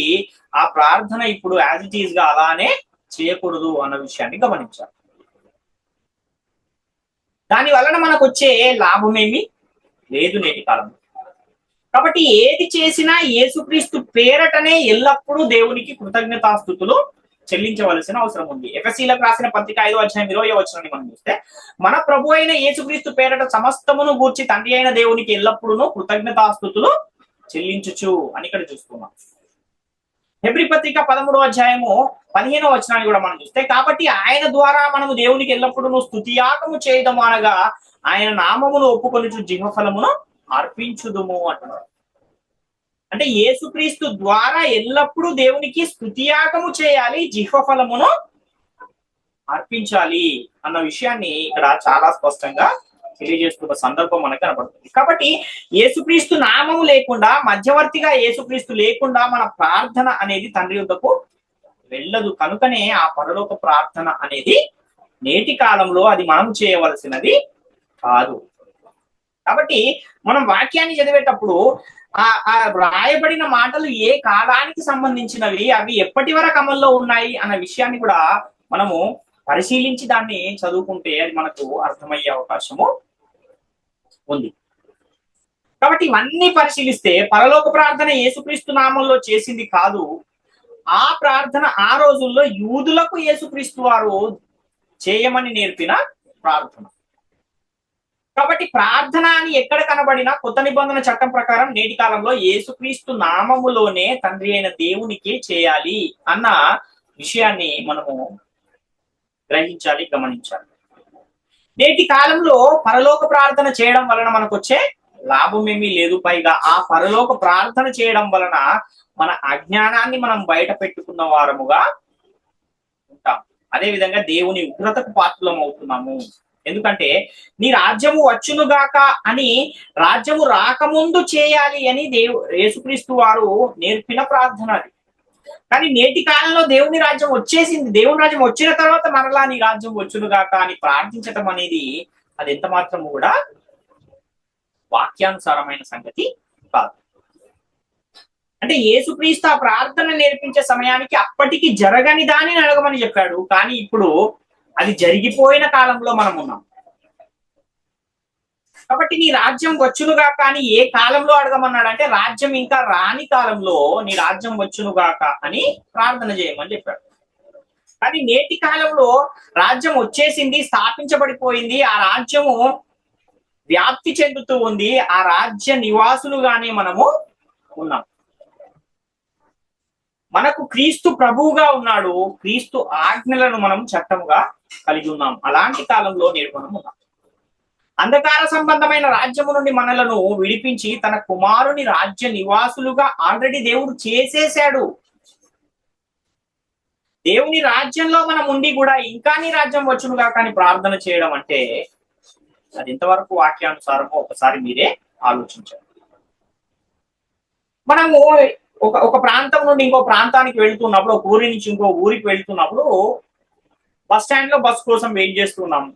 A: ఆ ప్రార్థన ఇప్పుడు యాజ్ ఇట్ ఈజ్ గా అలానే చేయకూడదు అన్న విషయాన్ని గమనించాలి. దాని వలన మనకు వచ్చే లాభమేమి లేదు నేటి కాలంలో. కాబట్టి ఏది చేసినా యేసుక్రీస్తు పేరటనే ఎల్లప్పుడూ దేవునికి కృతజ్ఞతాస్తుతులు చెల్లించవలసిన అవసరం ఉంది. ఎఫెసీలకు రాసిన పత్రిక 5:20 మనం చూస్తే మన ప్రభు అయిన యేసుక్రీస్తు పేరట సమస్తమును గూర్చి తండ్రి అయిన దేవునికి ఎల్లప్పుడూ కృతజ్ఞతాస్తుతులు చెల్లించుచు అని ఇక్కడ చూస్తున్నాం. హెబ్రీ పత్రిక 13:15 కూడా మనం చూస్తే కాబట్టి ఆయన ద్వారా మనము దేవునికి ఎల్లప్పుడూ స్తుతియాగము చేయదము అనగా ఆయన నామమును ఒప్పుకొనుచు జీవఫలమును అర్పించుదుము అంటున్నాడు. అంటే యేసుక్రీస్తు ద్వారా ఎల్లప్పుడూ దేవునికి స్తుతియాగము చేయాలి, జీవఫలమును అర్పించాలి అన్న విషయాన్ని ఇక్కడ చాలా స్పష్టంగా తెలియజేస్తున్న సందర్భం మనకు కనపడుతుంది. కాబట్టి యేసుక్రీస్తు నామము లేకుండా, మధ్యవర్తిగా యేసుక్రీస్తు లేకుండా మన ప్రార్థన అనేది తండ్రి యొద్దకు వెళ్ళదు. కనుకనే ఆ పరలోక ప్రార్థన అనేది నేటి కాలంలో అది మనం చేయవలసినది కాదు. కాబట్టి మనం వాక్యాన్ని చదివేటప్పుడు ఆ రాయబడిన మాటలు ఏ కాలానికి సంబంధించినవి, అవి ఎప్పటి వరకు అమల్లో ఉన్నాయి అన్న విషయాన్ని కూడా మనము పరిశీలించి దాన్ని చదువుకుంటే అది మనకు అర్థమయ్యే అవకాశము ఉంది. కాబట్టి ఇవన్నీ పరిశీలిస్తే పరలోక ప్రార్థన యేసుక్రీస్తు నామంలో చేసింది కాదు. ఆ ప్రార్థన ఆ రోజుల్లో యూదులకు యేసుక్రీస్తు వారు చేయమని నేర్పిన ప్రార్థన. కాబట్టి ప్రార్థన అని ఎక్కడ కనబడినా కొత్త నిబంధన చట్టం ప్రకారం నేటి కాలంలో యేసుక్రీస్తు నామములోనే తండ్రి అయిన దేవునికి చేయాలి అన్న విషయాన్ని మనము గ్రహించాలి, గమనించాలి. నేటి కాలంలో పరలోక ప్రార్థన చేయడం వలన మనకు వచ్చే లాభం ఏమీ లేదు. పైగా ఆ పరలోక ప్రార్థన చేయడం వలన మన అజ్ఞానాన్ని మనం బయట పెట్టుకున్న వారముగా ఉంటాం. అదేవిధంగా దేవుని ఉగ్రతకు పాత్రలం అవుతున్నాము. ఎందుకంటే నీ రాజ్యము వచ్చునుగాక అని రాజ్యము రాకముందు చేయాలి అని యేసుక్రీస్తు వారు నేర్పిన ప్రార్థన అది. కానీ నేటి కాలంలో దేవుని రాజ్యం వచ్చేసింది. దేవుని రాజ్యం వచ్చిన తర్వాత మరలా నీ రాజ్యం వచ్చునుగాక అని ప్రార్థించటం అనేది అది ఎంత మాత్రము కూడా వాక్యానుసారమైన సంగతి కాదు. అంటే యేసుక్రీస్తు ఆ ప్రార్థన నేర్పించే సమయానికి అప్పటికి జరగని దానిని అడగమని చెప్పాడు. కానీ ఇప్పుడు అది జరిగిపోయిన కాలంలో మనం ఉన్నాం. కాబట్టి నీ రాజ్యం వచ్చునుగా కానీ ఏ కాలంలో అడగమన్నాడు అంటే రాజ్యం ఇంకా రాని కాలంలో నీ రాజ్యం వచ్చునుగాక అని ప్రార్థన చేయమని చెప్పాడు. కానీ నేటి కాలంలో రాజ్యం వచ్చేసింది, స్థాపించబడిపోయింది, ఆ రాజ్యము వ్యాప్తి చెందుతూ ఉంది, ఆ రాజ్య నివాసులుగానే మనము ఉన్నాం. మనకు క్రీస్తు ప్రభువుగా ఉన్నాడు, క్రీస్తు ఆజ్ఞలను మనం చట్టముగా కలిగి ఉన్నాం. అలాంటి కాలంలో నేడు మనం ఉన్నాం. అంధకార సంబంధమైన రాజ్యము నుండి మనలను విడిపించి తన కుమారుని రాజ్య నివాసులుగా ఆల్రెడీ దేవుడు చేసేశాడు. దేవుని రాజ్యంలో మనం ఉండి కూడా ఇంకా నీ రాజ్యం వచ్చునుగా కానీ ప్రార్థన చేయడం అంటే అది ఎంతవరకు వాక్యానుసారమో ఒకసారి మీరే ఆలోచించండి. మనము ఒక ప్రాంతం నుండి ఇంకో ప్రాంతానికి వెళ్తున్నప్పుడు, ఒక ఊరి నుంచి ఇంకో ఊరికి వెళ్తున్నప్పుడు బస్ స్టాండ్ లో బస్ కోసం వెయిట్ చేస్తున్నాము.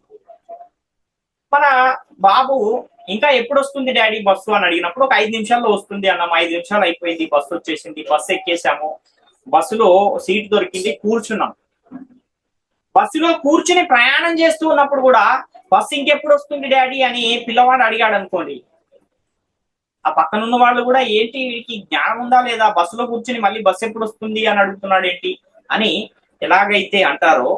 A: మన బాబు ఇంకా ఎప్పుడు వస్తుంది డాడీ బస్సు అని అడిగినప్పుడు ఒక 5 నిమిషాల్లో వస్తుంది అన్నాం. 5 నిమిషాలు అయిపోయింది, బస్సు వచ్చేసింది, బస్సు ఎక్కేసాము, బస్సులో సీట్ దొరికింది, కూర్చున్నాం. బస్సులో కూర్చుని ప్రయాణం చేస్తూ ఉన్నప్పుడు కూడా బస్సు ఇంకెప్పుడు వస్తుంది డాడీ అని పిల్లవాడు అడిగాడు అనుకోండి, ఆ పక్కనున్న వాళ్ళు కూడా ఏంటి వీడికి జ్ఞానం ఉందా లేదా, బస్సులో కూర్చుని మళ్ళీ బస్సు ఎప్పుడు వస్తుంది అని అడుగుతున్నాడు ఏంటి అని ఎలాగైతే అంటారో,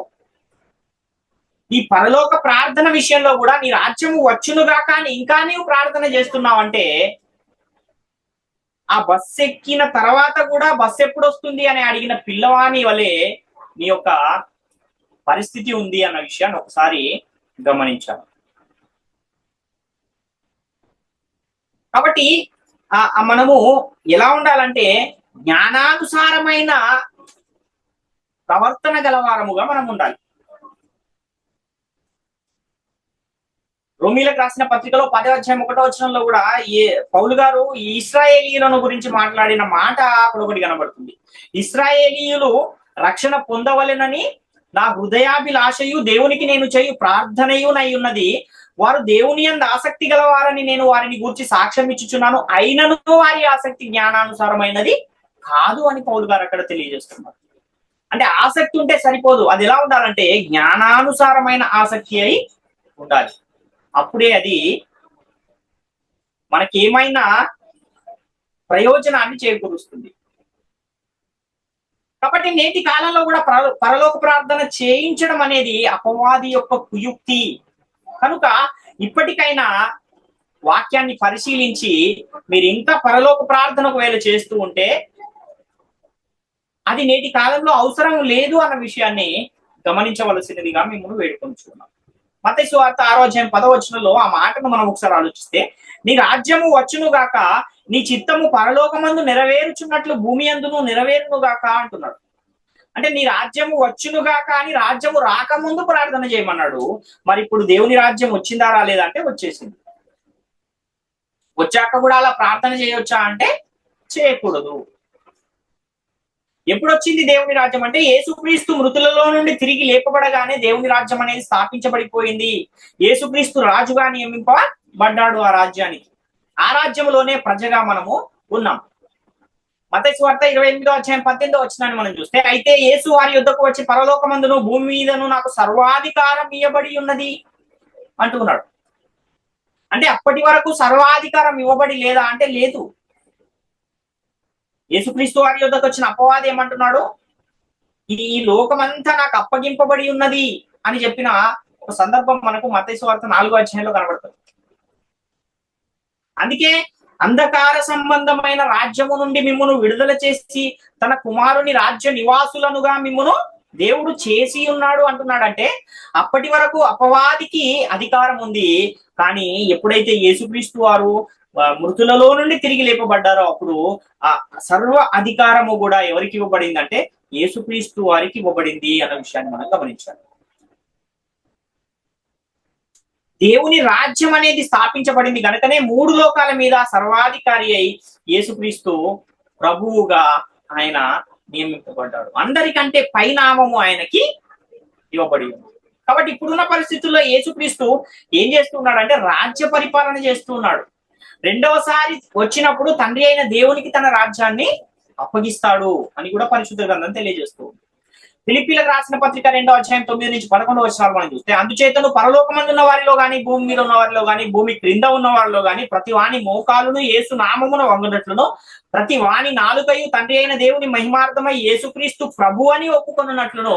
A: ఈ పరలోక ప్రార్థన విషయంలో కూడా నీ రాజ్యము వచ్చునుగా కానీ ఇంకా నీవు ప్రార్థన చేస్తున్నావంటే ఆ బస్సు ఎక్కిన తర్వాత కూడా బస్సు ఎప్పుడు వస్తుంది అని అడిగిన పిల్లవాని వలె నీ యొక్క పరిస్థితి ఉంది అన్న విషయాన్ని ఒకసారి గమనించాలి. కాబట్టి మనము ఎలా ఉండాలంటే జ్ఞానానుసారమైన ప్రవర్తన గలవారముగా మనం ఉండాలి. రోమీలకు రాసిన పత్రికలో 10వ అధ్యాయం 1వ వచనంలో కూడా పౌలు గారు ఇశ్రాయేలీయులను గురించి మాట్లాడిన మాట అక్కడ ఒకటి కనబడుతుంది. ఇశ్రాయేలీయులు రక్షణ పొందవలెనని నా హృదయాభిలాషయు దేవునికి నేను చేయు ప్రార్థనయు నై ఉన్నది. వారు దేవుని యందు ఆసక్తి గలవారని నేను వారిని గూర్చి సాక్ష్యం ఇచ్చుచున్నాను, అయినను వారి ఆసక్తి జ్ఞానానుసారమైనది కాదు అని పౌలు గారు అక్కడ తెలియజేస్తున్నారు. అంటే ఆసక్తి ఉంటే సరిపోదు, అది ఎలా ఉండాలంటే జ్ఞానానుసారమైన ఆసక్తి అయి ఉండాలి. అప్పుడే అది మనకేమైనా ప్రయోజనాన్ని చేకూరుస్తుంది. కాబట్టి నేటి కాలంలో కూడా పరలోక ప్రార్థన చేయించడం అనేది అపవాది యొక్క కుయుక్తి. కనుక ఇప్పటికైనా వాక్యాన్ని పరిశీలించి మీరు ఇంకా పరలోక ప్రార్థన ఒకవేళ చేస్తూ ఉంటే అది నేటి కాలంలో అవసరం లేదు అన్న విషయాన్ని గమనించవలసినదిగా మిమ్మల్ని వేడుకొంచుకున్నాం. మత్తయి సువార్త 6వ అధ్యాయం 10వ వచనంలో ఆ మాటను మనం ఒకసారి ఆలోచిస్తే, నీ రాజ్యము వచ్చును గాక, నీ చిత్తము పరలోకమందు నెరవేరుచున్నట్లు భూమి యందును నెరవేరును గాక అంటున్నాడు. అంటే నీ రాజ్యము వచ్చును గాక అని రాజ్యము రాకముందు ప్రార్థన చేయమన్నాడు. మరి ఇప్పుడు దేవుని రాజ్యం వచ్చిందా రాలేదా అంటే వచ్చేసింది. వచ్చాక కూడా అలా ప్రార్థన చేయొచ్చా అంటే చేయకూడదు. ఎప్పుడు వచ్చింది దేవుని రాజ్యం అంటే యేసుక్రీస్తు మృతులలో నుండి తిరిగి లేపబడగానే దేవుని రాజ్యం అనేది స్థాపించబడిపోయింది. యేసుక్రీస్తు రాజుగా నియమింపబడ్డాడు ఆ రాజ్యానికి. ఆ రాజ్యంలోనే ప్రజగా మనము ఉన్నాం. మత్తయి సువార్త 28:18 మనం చూస్తే, అయితే యేసు వారి యుద్ధకు వచ్చి పరలోకమందును భూమి మీదను నాకు సర్వాధికారం ఇవ్వబడి ఉన్నది అంటున్నాడు. అంటే అప్పటి వరకు సర్వాధికారం ఇవ్వబడి లేదా అంటే లేదు. యేసుక్రీస్తు వారి యుద్ధకు వచ్చిన అపవాది ఏమంటున్నాడు? ఈ లోకమంతా నాకు అప్పగింపబడి ఉన్నది అని చెప్పిన ఒక సందర్భం మనకు మత్తయి సువార్త 4:5 కనబడుతుంది. అందుకే అంధకార సంబంధమైన రాజ్యము నుండి మిమ్మును విడుదల చేసి తన కుమారుని రాజ్య నివాసులనుగా మిమ్మును దేవుడు చేసి ఉన్నాడు అంటున్నాడంటే, అప్పటి వరకు అపవాదికి అధికారం ఉంది. కానీ ఎప్పుడైతే యేసుక్రీస్తు వారు మృతులలో నుండి తిరిగి లేపబడ్డారో అప్పుడు ఆ సర్వ అధికారము కూడా ఎవరికి ఇవ్వబడింది అంటే యేసుక్రీస్తు వారికి ఇవ్వబడింది అన్న విషయాన్ని మనం గమనించాలి. దేవుని రాజ్యం అనేది స్థాపించబడింది కనుకనే 3 లోకాల మీద సర్వాధికారి అయి యేసుక్రీస్తు ప్రభువుగా ఆయన నియమింపబడ్డాడు. అందరికంటే పైనామము ఆయనకి ఇవ్వబడి ఉంది. కాబట్టి ఇప్పుడున్న పరిస్థితుల్లో యేసుక్రీస్తు ఏం చేస్తున్నాడంటే రాజ్య పరిపాలన చేస్తున్నాడు. రెండవసారి వచ్చినప్పుడు తండ్రి అయిన దేవునికి తన రాజ్యాన్ని అప్పగిస్తాడు అని కూడా పరిశుద్ధ గ్రంథం తెలియజేస్తూ ఉంది. ఫిలిప్పీలకు రాసిన పత్రిక 2:9-11 మనం చూస్తే, అందుచేతను పరలోకమందున్న వారిలో గాని భూమి మీద ఉన్న వారిలో గాని భూమి క్రింద ఉన్న వారిలో గాని ప్రతి వాని మోకాలును యేసు నామమున వంగునట్లును ప్రతి వాని నాలుకయు తండ్రి అయిన దేవుని మహిమార్థమై యేసుక్రీస్తు ప్రభు అని ఒప్పుకొనున్నట్లును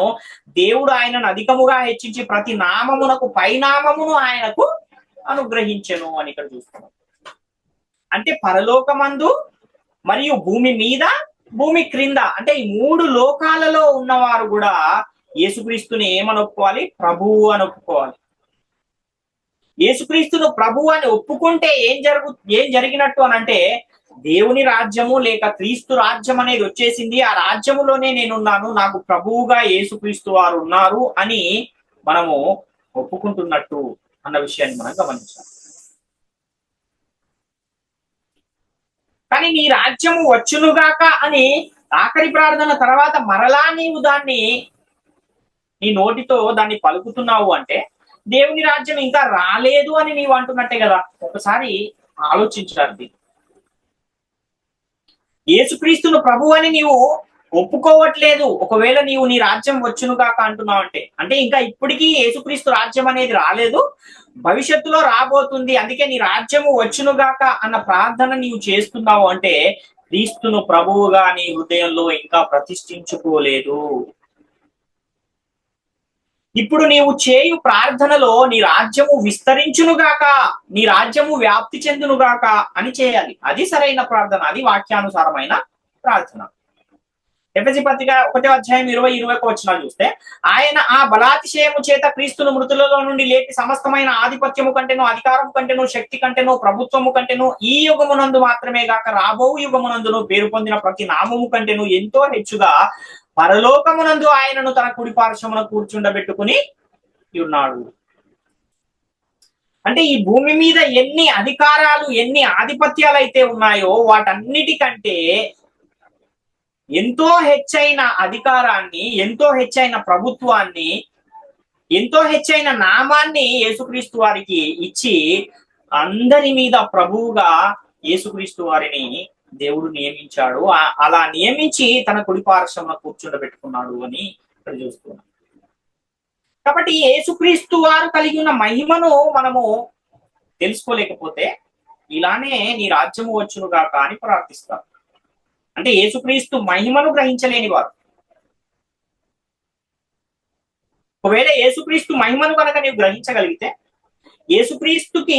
A: దేవుడు ఆయనను అధికముగా హెచ్చించి ప్రతి నామమునకు పైనామమును ఆయనకు అనుగ్రహించెను అని ఇక్కడ చూస్తున్నాం. అంటే పరలోకమందు మరియు భూమి మీద భూమి క్రింద అంటే ఈ 3 లోకాలలో ఉన్నవారు కూడా యేసుక్రీస్తుని ఏమని ఒప్పుకోవాలి? ప్రభువు అని ఒప్పుకోవాలి. యేసుక్రీస్తును ప్రభువు అని ఒప్పుకుంటే ఏం జరిగినట్టు అని అంటే దేవుని రాజ్యము లేక క్రీస్తు రాజ్యం అనేది వచ్చేసింది. ఆ రాజ్యములోనే నేనున్నాను, నాకు ప్రభువుగా యేసుక్రీస్తు వారు ఉన్నారు అని మనము ఒప్పుకుంటున్నట్టు అన్న విషయాన్ని మనం గమనించాలి. కానీ నీ రాజ్యము వచ్చునుగాక అని ఆఖరి ప్రార్థన తర్వాత మరలా నీవు దాన్ని నీ నోటితో దాన్ని పలుకుతున్నావు అంటే దేవుని రాజ్యం ఇంకా రాలేదు అని నీవు అంటున్నట్టే కదా. ఒకసారి ఆలోచించాలి. యేసుక్రీస్తును ప్రభు అని నీవు ఒప్పుకోవట్లేదు. ఒకవేళ నీవు నీ రాజ్యం వచ్చునుగాక అంటున్నావు అంటే ఇంకా ఇప్పటికీ యేసుక్రీస్తు రాజ్యం అనేది రాలేదు, భవిష్యత్తులో రాబోతుంది. అందుకే నీ రాజ్యము వచ్చునుగాక అన్న ప్రార్థన నీవు చేస్తున్నావు అంటే క్రీస్తును ప్రభువుగా నీ హృదయంలో ఇంకా ప్రతిష్ఠించుకోలేదు. ఇప్పుడు నీవు చేయు ప్రార్థనలో నీ రాజ్యము విస్తరించునుగాక, నీ రాజ్యము వ్యాప్తి చెందునుగాక అని చేయాలి. అది సరైన ప్రార్థన, అది వాక్యానుసారమైన ప్రార్థన. ఎఫెసీ పత్రిక 1:20-21 చూస్తే, ఆయన ఆ బలాతిశయము చేత క్రీస్తును మృతులలో నుండి లేపి సమస్తమైన ఆధిపత్యము కంటేను అధికారము కంటేను శక్తి కంటేను ప్రభుత్వము కంటేను ఈ యుగమునందు మాత్రమే గాక రాబో యుగమునందును పేరు పొందిన ప్రతి నామము కంటేను ఎంతో హెచ్చుగా పరలోకమునందు ఆయనను తన కుడి పార్శ్వమున కూర్చుండబెట్టుకుని ఉన్నాడు. అంటే ఈ భూమి మీద ఎన్ని అధికారాలు ఎన్ని ఆధిపత్యాలు అయితే ఉన్నాయో వాటన్నిటికంటే ఎంతో హెచ్చైన అధికారాన్ని, ఎంతో హెచ్చైన ప్రభుత్వాన్ని, ఎంతో హెచ్చైన నామాన్ని యేసుక్రీస్తు వారికి ఇచ్చి అందరి మీద ప్రభువుగా యేసుక్రీస్తు వారిని దేవుడు నియమించాడు. అలా నియమించి తన కుడి పార్శ్వమున కూర్చుండబెట్టుకున్నాడు అని ఇక్కడ చూస్తున్నాం. కాబట్టి యేసుక్రీస్తు వారు కలిగి ఉన్న మహిమను మనము తెలుసుకోలేకపోతే ఇలానే నీ రాజ్యము వచ్చునుగాక అని ప్రార్థిస్తారు. అంటే యేసుక్రీస్తు మహిమను గ్రహించలేని వారు. ఒకవేళ యేసుక్రీస్తు మహిమను కనుక నీవు గ్రహించగలిగితే, యేసుక్రీస్తుకి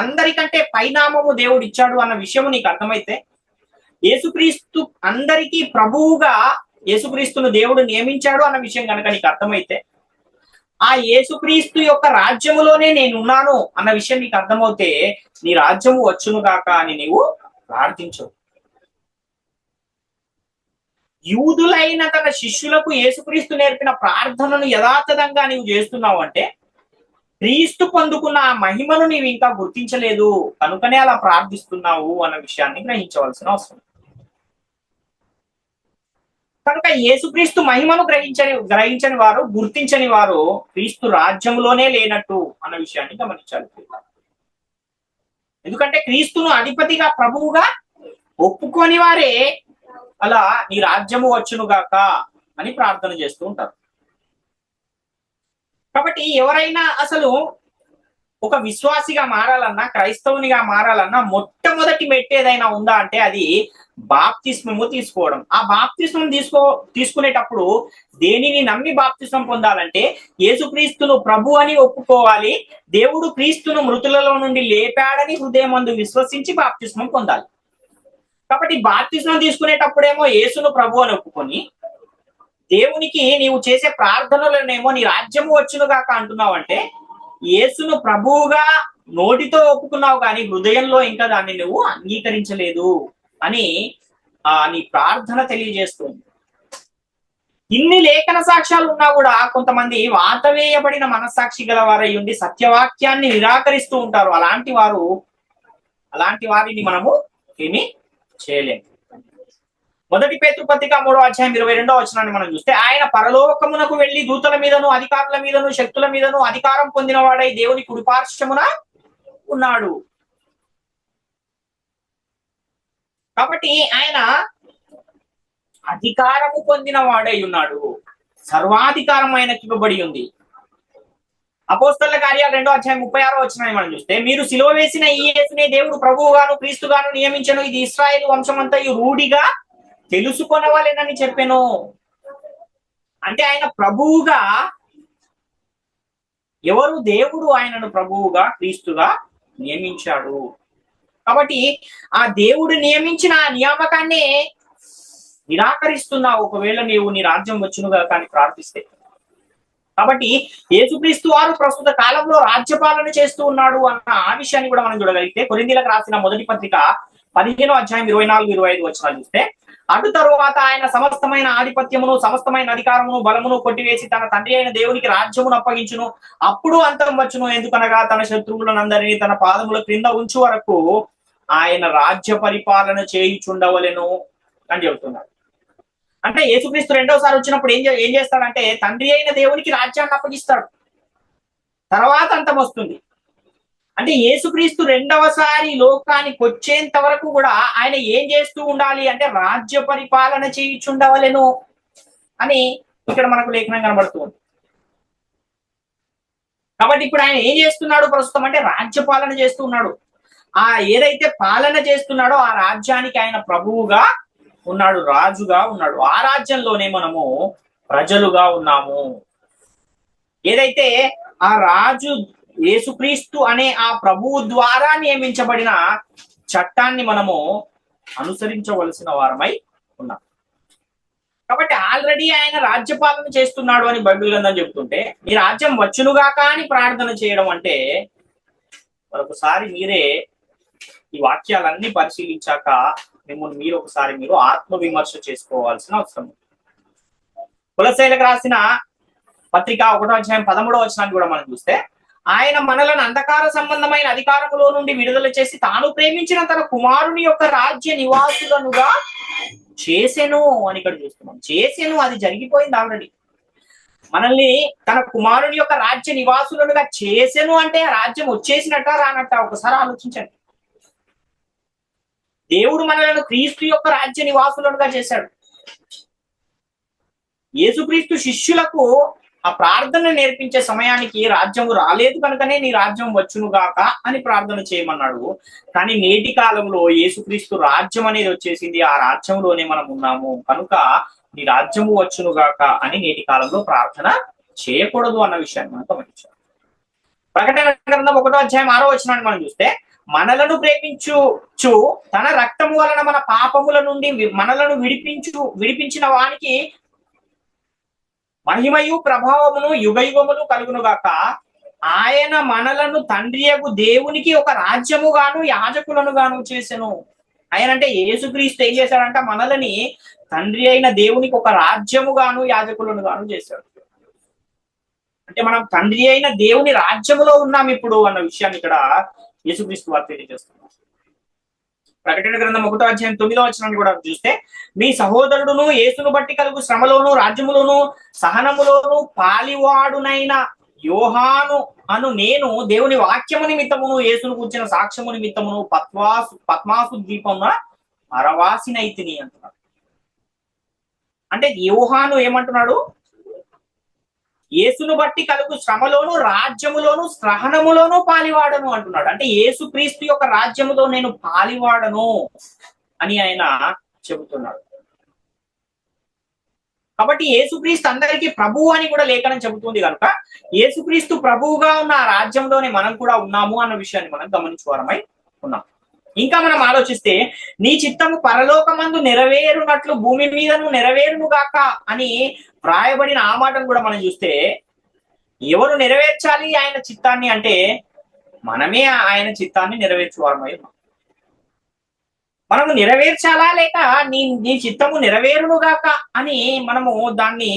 A: అందరికంటే పైనామము దేవుడు ఇచ్చాడు అన్న విషయము నీకు అర్థమైతే, యేసుక్రీస్తు అందరికీ ప్రభువుగా యేసుక్రీస్తును దేవుడు నియమించాడు అన్న విషయం కనుక నీకు అర్థమైతే, ఆ యేసుక్రీస్తు యొక్క రాజ్యములోనే నేనున్నాను అన్న విషయం నీకు అర్థమవుతే నీ రాజ్యము వచ్చునుగాక అని నీవు ప్రార్థించవు. యూదులైన తన శిష్యులకు యేసుక్రీస్తు నేర్పిన ప్రార్థనను యథాతథంగా నీవు చేస్తున్నావు అంటే క్రీస్తు పొందుకున్న ఆ మహిమను నీవు ఇంకా గుర్తించలేదు కనుకనే అలా ప్రార్థిస్తున్నావు అన్న విషయాన్ని గ్రహించవలసిన అవసరం. కనుక యేసుక్రీస్తు మహిమను గ్రహించని వారు, గుర్తించని వారు క్రీస్తు రాజ్యంలోనే లేనట్టు అన్న విషయాన్ని గమనించాలి. ఎందుకంటే క్రీస్తును అధిపతిగా, ప్రభువుగా ఒప్పుకొని వారే అలా నీ రాజ్యము వచ్చునుగాక అని ప్రార్థన చేస్తూ ఉంటారు. కాబట్టి ఎవరైనా అసలు ఒక విశ్వాసిగా మారాలన్నా, క్రైస్తవునిగా మారాలన్నా మొట్టమొదటి మెట్టు ఏదైనా ఉందా అంటే అది బాప్తిస్మము తీసుకోవడం. ఆ బాప్తిస్మం తీసుకునేటప్పుడు దేనిని నమ్మి బాప్తిస్మం పొందాలంటే యేసుక్రీస్తును ప్రభు అని ఒప్పుకోవాలి. దేవుడు క్రీస్తును మృతులలో నుండి లేపాడని హృదయమందు విశ్వసించి బాప్తిస్మం పొందాలి. కాబట్టి బాప్తిస్మం తీసుకునేటప్పుడేమో యేసును ప్రభు అని ఒప్పుకొని, దేవునికి నీవు చేసే ప్రార్థనలోనేమో నీ రాజ్యము వచ్చును గాక అంటున్నావు అంటే యేసును ప్రభువుగా నోటితో ఒప్పుకున్నావు కానీ హృదయంలో ఇంకా దాన్ని నువ్వు అంగీకరించలేదు అని నీ ప్రార్థన తెలియజేస్తుంది. ఇన్ని లేఖన సాక్ష్యాలు ఉన్నా కూడా కొంతమంది వాతవేయబడిన మనస్సాక్షి గల వారై ఉండి సత్యవాక్యాన్ని నిరాకరిస్తూ ఉంటారు. అలాంటి వారిని మనము ఏమి చేయలేము. మొదటి పేతురు పత్రిక 3వ అధ్యాయం 22వ వచనాన్ని మనం చూస్తే, ఆయన పరలోకమునకు వెళ్లి దూతల మీదను, అధికారుల మీదను, శక్తుల మీదను అధికారం పొందిన వాడై దేవుని కుడిపార్శ్వమున ఉన్నాడు. కాబట్టి ఆయన అధికారము పొందిన వాడై ఉన్నాడు. సర్వాధికారం ఆయనకి ఇవ్వబడి ఉంది. అపోస్తలుల కార్యాలు 2వ అధ్యాయం 36వ వచనాన్ని మనం చూస్తే, మీరు సిలువ వేసిన ఈ యేసునే దేవుడు ప్రభువుగాను క్రీస్తుగాను నియమించను, ఇది ఇశ్రాయేలు వంశమంతయు రూఢిగా తెలుసుకొనవలెనని చెప్పాను. అంటే ఆయన ప్రభువుగా, ఎవరు? దేవుడు ఆయనను ప్రభువుగా, క్రీస్తుగా నియమించాడు. కాబట్టి ఆ దేవుడు నియమించిన ఆ నియామకాన్ని నిరాకరిస్తున్నావు ఒకవేళ నీవు నీ రాజ్యం వచ్చునుగా కానీ ప్రార్థిస్తే. కాబట్టి యేసుక్రీస్తు వారు ప్రస్తుత కాలంలో రాజ్యపాలన చేస్తూ ఉన్నాడు అన్న ఆ విషయాన్ని కూడా మనం చూడగలిగితే కొరింథీయులకు రాసిన మొదటి పత్రిక 15వ అధ్యాయం 24-25 వచనాలు చూస్తే, అటు తరువాత ఆయన సమస్తమైన ఆధిపత్యమును, సమస్తమైన అధికారమును, బలమును కొట్టివేసి తన తండ్రి అయిన దేవునికి రాజ్యమును అప్పగించును. అప్పుడు అంతం వచ్చును. ఎందుకనగా తన శత్రువులనందరినీ తన పాదముల క్రింద ఉంచు వరకు ఆయన రాజ్య పరిపాలన చేయుచుండవలెను అని చెబుతున్నాడు. అంటే యేసుక్రీస్తు రెండోసారి వచ్చినప్పుడు ఏం చేస్తాడంటే తండ్రి అయిన దేవునికి రాజ్యాన్ని అప్పగిస్తాడు. తర్వాత అంతం వస్తుంది. అంటే యేసుక్రీస్తు రెండవసారి లోకానికి వచ్చేంత వరకు కూడా ఆయన ఏం చేస్తూ ఉండాలి అంటే రాజ్య పరిపాలన చేయుచుండవలెను అని ఇక్కడ మనకు లేఖనం కనబడుతుంది. కాబట్టి ఇప్పుడు ఆయన ఏం చేస్తున్నాడు ప్రస్తుతం అంటే రాజ్యపాలన చేస్తూ ఉన్నాడు. ఏదైతే పాలన చేస్తున్నాడో ఆ రాజ్యానికి ఆయన ప్రభువుగా ఉన్నాడు, రాజుగా ఉన్నాడు. ఆ రాజ్యంలోనే మనము ప్రజలుగా ఉన్నాము. ఏదైతే ఆ రాజు యేసుక్రీస్తు అనే ఆ ప్రభువు ద్వారా నియమించబడిన చట్టాన్ని మనము అనుసరించవలసిన వారమై ఉన్నాం. కాబట్టి ఆల్రెడీ ఆయన రాజ్యపాలన చేస్తున్నాడు అని బైబిల్ గ్రంథం చెబుతుంటే మీ రాజ్యం వచ్చునుగాక అని ప్రార్థన చేయడం అంటే మరొకసారి మీరే ఈ వాక్యాలన్నీ పరిశీలించాక మిమ్మల్ని మీరు ఒకసారి మీరు ఆత్మవిమర్శ చేసుకోవాల్సిన అవసరం. కొలస్సీయులకు రాసిన పత్రిక 1వ అధ్యాయం 13వ వచనాన్ని కూడా మనం చూస్తే, ఆయన మనలను అంధకార సంబంధమైన అధికారములో నుండి విడుదల చేసి తాను ప్రేమించిన తన కుమారుని యొక్క రాజ్య నివాసులనుగా చేసెను అని ఇక్కడ చూస్తున్నాం. చేసెను, అది జరిగిపోయింది ఆల్రెడీ. మనల్ని తన కుమారుని యొక్క రాజ్య నివాసులనుగా చేసెను అంటే రాజ్యం వచ్చేసినట్ట రానట్ట ఒకసారి ఆలోచించండి. దేవుడు మనలను క్రీస్తు యొక్క రాజ్య నివాసులనుగా చేశాడు. యేసుక్రీస్తు శిష్యులకు ఆ ప్రార్థన నేర్పించే సమయానికి రాజ్యము రాలేదు కనుకనే నీ రాజ్యం వచ్చునుగాక అని ప్రార్థన చేయమన్నాడు. కానీ నేటి కాలంలో యేసుక్రీస్తు రాజ్యం అనేది వచ్చేసింది. ఆ రాజ్యంలోనే మనం ఉన్నాము కనుక నీ రాజ్యము వచ్చునుగాక అని నేటి కాలంలో ప్రార్థన చేయకూడదు అన్న విషయాన్ని మనం గమనించాం. ప్రకటన గ్రంథం 1వ అధ్యాయం 6వ వచనాన్ని మనం చూస్తే, మనలను ప్రేమించు తన రక్తము వలన మన పాపముల నుండి మనలను విడిపించిన వానికి మహిమయు ప్రభావమును యుగయుగములు కలుగునుగాక. ఆయన మనలను తండ్రియగు దేవునికి ఒక రాజ్యముగాను యాజకులను గాను చేసెను. ఆయన అంటే యేసుక్రీస్తు ఏం చేశాడంట మనలని తండ్రి అయిన దేవునికి ఒక రాజ్యముగాను యాజకులను గాను చేశాడు. అంటే మనం తండ్రి అయిన దేవుని రాజ్యములో ఉన్నాం ఇప్పుడు అన్న విషయాన్ని ఇక్కడ యేసుక్రీస్తు వారు తెలియజేస్తున్నారు. ప్రకటన గ్రంథం 1:9 కూడా చూస్తే, మీ సహోదరుడును యేసును బట్టి కలుగు శ్రమలోను రాజ్యములోను సహనములోను పాలివాడునైన యోహాను అను నేను దేవుని వాక్యము నిమిత్తమును యేసును కూర్చిన సాక్ష్యము నిమిత్తమును పద్మాసు ద్వీపమున అరవాసినైతిని అంటున్నాడు. అంటే యోహాను ఏమంటున్నాడు? యేసును బట్టి కలుగు శ్రమలోను రాజ్యములోను సహనములోను పాలివాడను అంటున్నాడు. అంటే యేసు క్రీస్తు యొక్క రాజ్యములో నేను పాలివాడను అని ఆయన చెబుతున్నాడు. కాబట్టి యేసుక్రీస్తు అందరికీ ప్రభువు అని కూడా లేఖనం చెబుతుంది కనుక యేసుక్రీస్తు ప్రభువుగా ఉన్న ఆ రాజ్యంలోనే మనం కూడా ఉన్నాము అన్న విషయాన్ని మనం గమనించుకోవడమై ఉన్నాం. ఇంకా మనం ఆలోచిస్తే, నీ చిత్తము పరలోకమందు నెరవేరునట్లు భూమి మీదను నెరవేరును గాక అని వ్రాయబడిన ఆ మాటను కూడా మనం చూస్తే, ఎవరు నెరవేర్చాలి ఆయన చిత్తాన్ని అంటే మనమే ఆయన చిత్తాన్ని నెరవేర్చువారమై ఉన్నాం. మనము నెరవేర్చాలా లేక నీ చిత్తము నెరవేరునుగాక అని మనము దాన్ని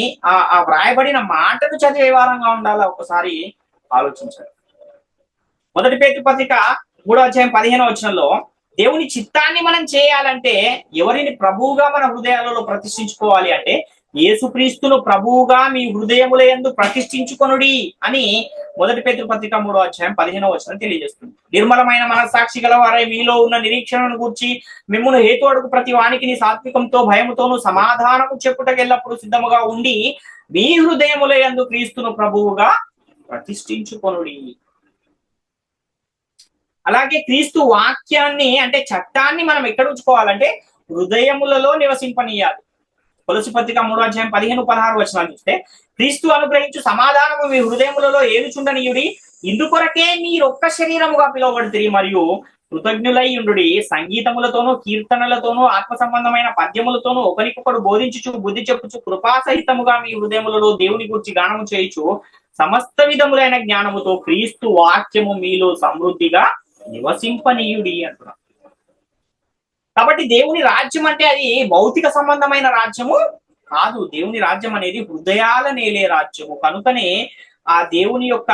A: ఆ వ్రాయబడిన మాటను చదివే వారంగా ఉండాలా? ఒకసారి ఆలోచించాలి. 1 పేతురు పత్రిక 3:15 దేవుని చిత్తాన్ని మనం చేయాలంటే ఎవరిని ప్రభువుగా మన హృదయాలలో ప్రతిష్ఠించుకోవాలి అంటే యేసుక్రీస్తును ప్రభువుగా మీ హృదయముల యందు ప్రతిష్ఠించుకొనుడి అని 1 పేతురు పత్రిక 3:15 తెలియజేస్తుంది. నిర్మలమైన మనస్సాక్షి గలవారై మీలో ఉన్న నిరీక్షణను గూర్చి మిమ్మును హేతు అడుగు ప్రతి వానికి సాత్వికంతో భయముతోను సమాధానము చెప్పుటకు ఎల్లప్పుడు సిద్ధముగా ఉండి మీ హృదయముల యందు క్రీస్తును ప్రభువుగా ప్రతిష్ఠించుకొనుడి. అలాగే క్రీస్తు వాక్యాన్ని అంటే చట్టాన్ని మనం ఎక్కడ ఉంచుకోవాలంటే హృదయములలో నివసింపనీయాలి. కొలస్సీ పత్రిక 3:15-16 చూస్తే, క్రీస్తు అనుగ్రహించు సమాధానము మీ హృదయములలో ఏలుచుండనీయుడి, ఇందుకొరకే మీరొక్క శరీరముగా పిలువబడుతుంది మరియు కృతజ్ఞులై ఉండుడి, సంగీతములతోనూ కీర్తనలతోనూ ఆత్మ సంబంధమైన పద్యములతోనూ ఒకరికొకరు బోధించుచు బుద్ధి చెప్పుచు కృపాసహితముగా మీ హృదయములలో దేవుని గురించి గానము చేయుచు సమస్త విధములైన జ్ఞానముతో క్రీస్తు వాక్యము మీలో సమృద్ధిగా నివసింపనీయుడి అంటున్నాడు. కాబట్టి దేవుని రాజ్యం అంటే అది భౌతిక సంబంధమైన రాజ్యము కాదు. దేవుని రాజ్యం అనేది హృదయాల నేలే రాజ్యము. కనుకనే ఆ దేవుని యొక్క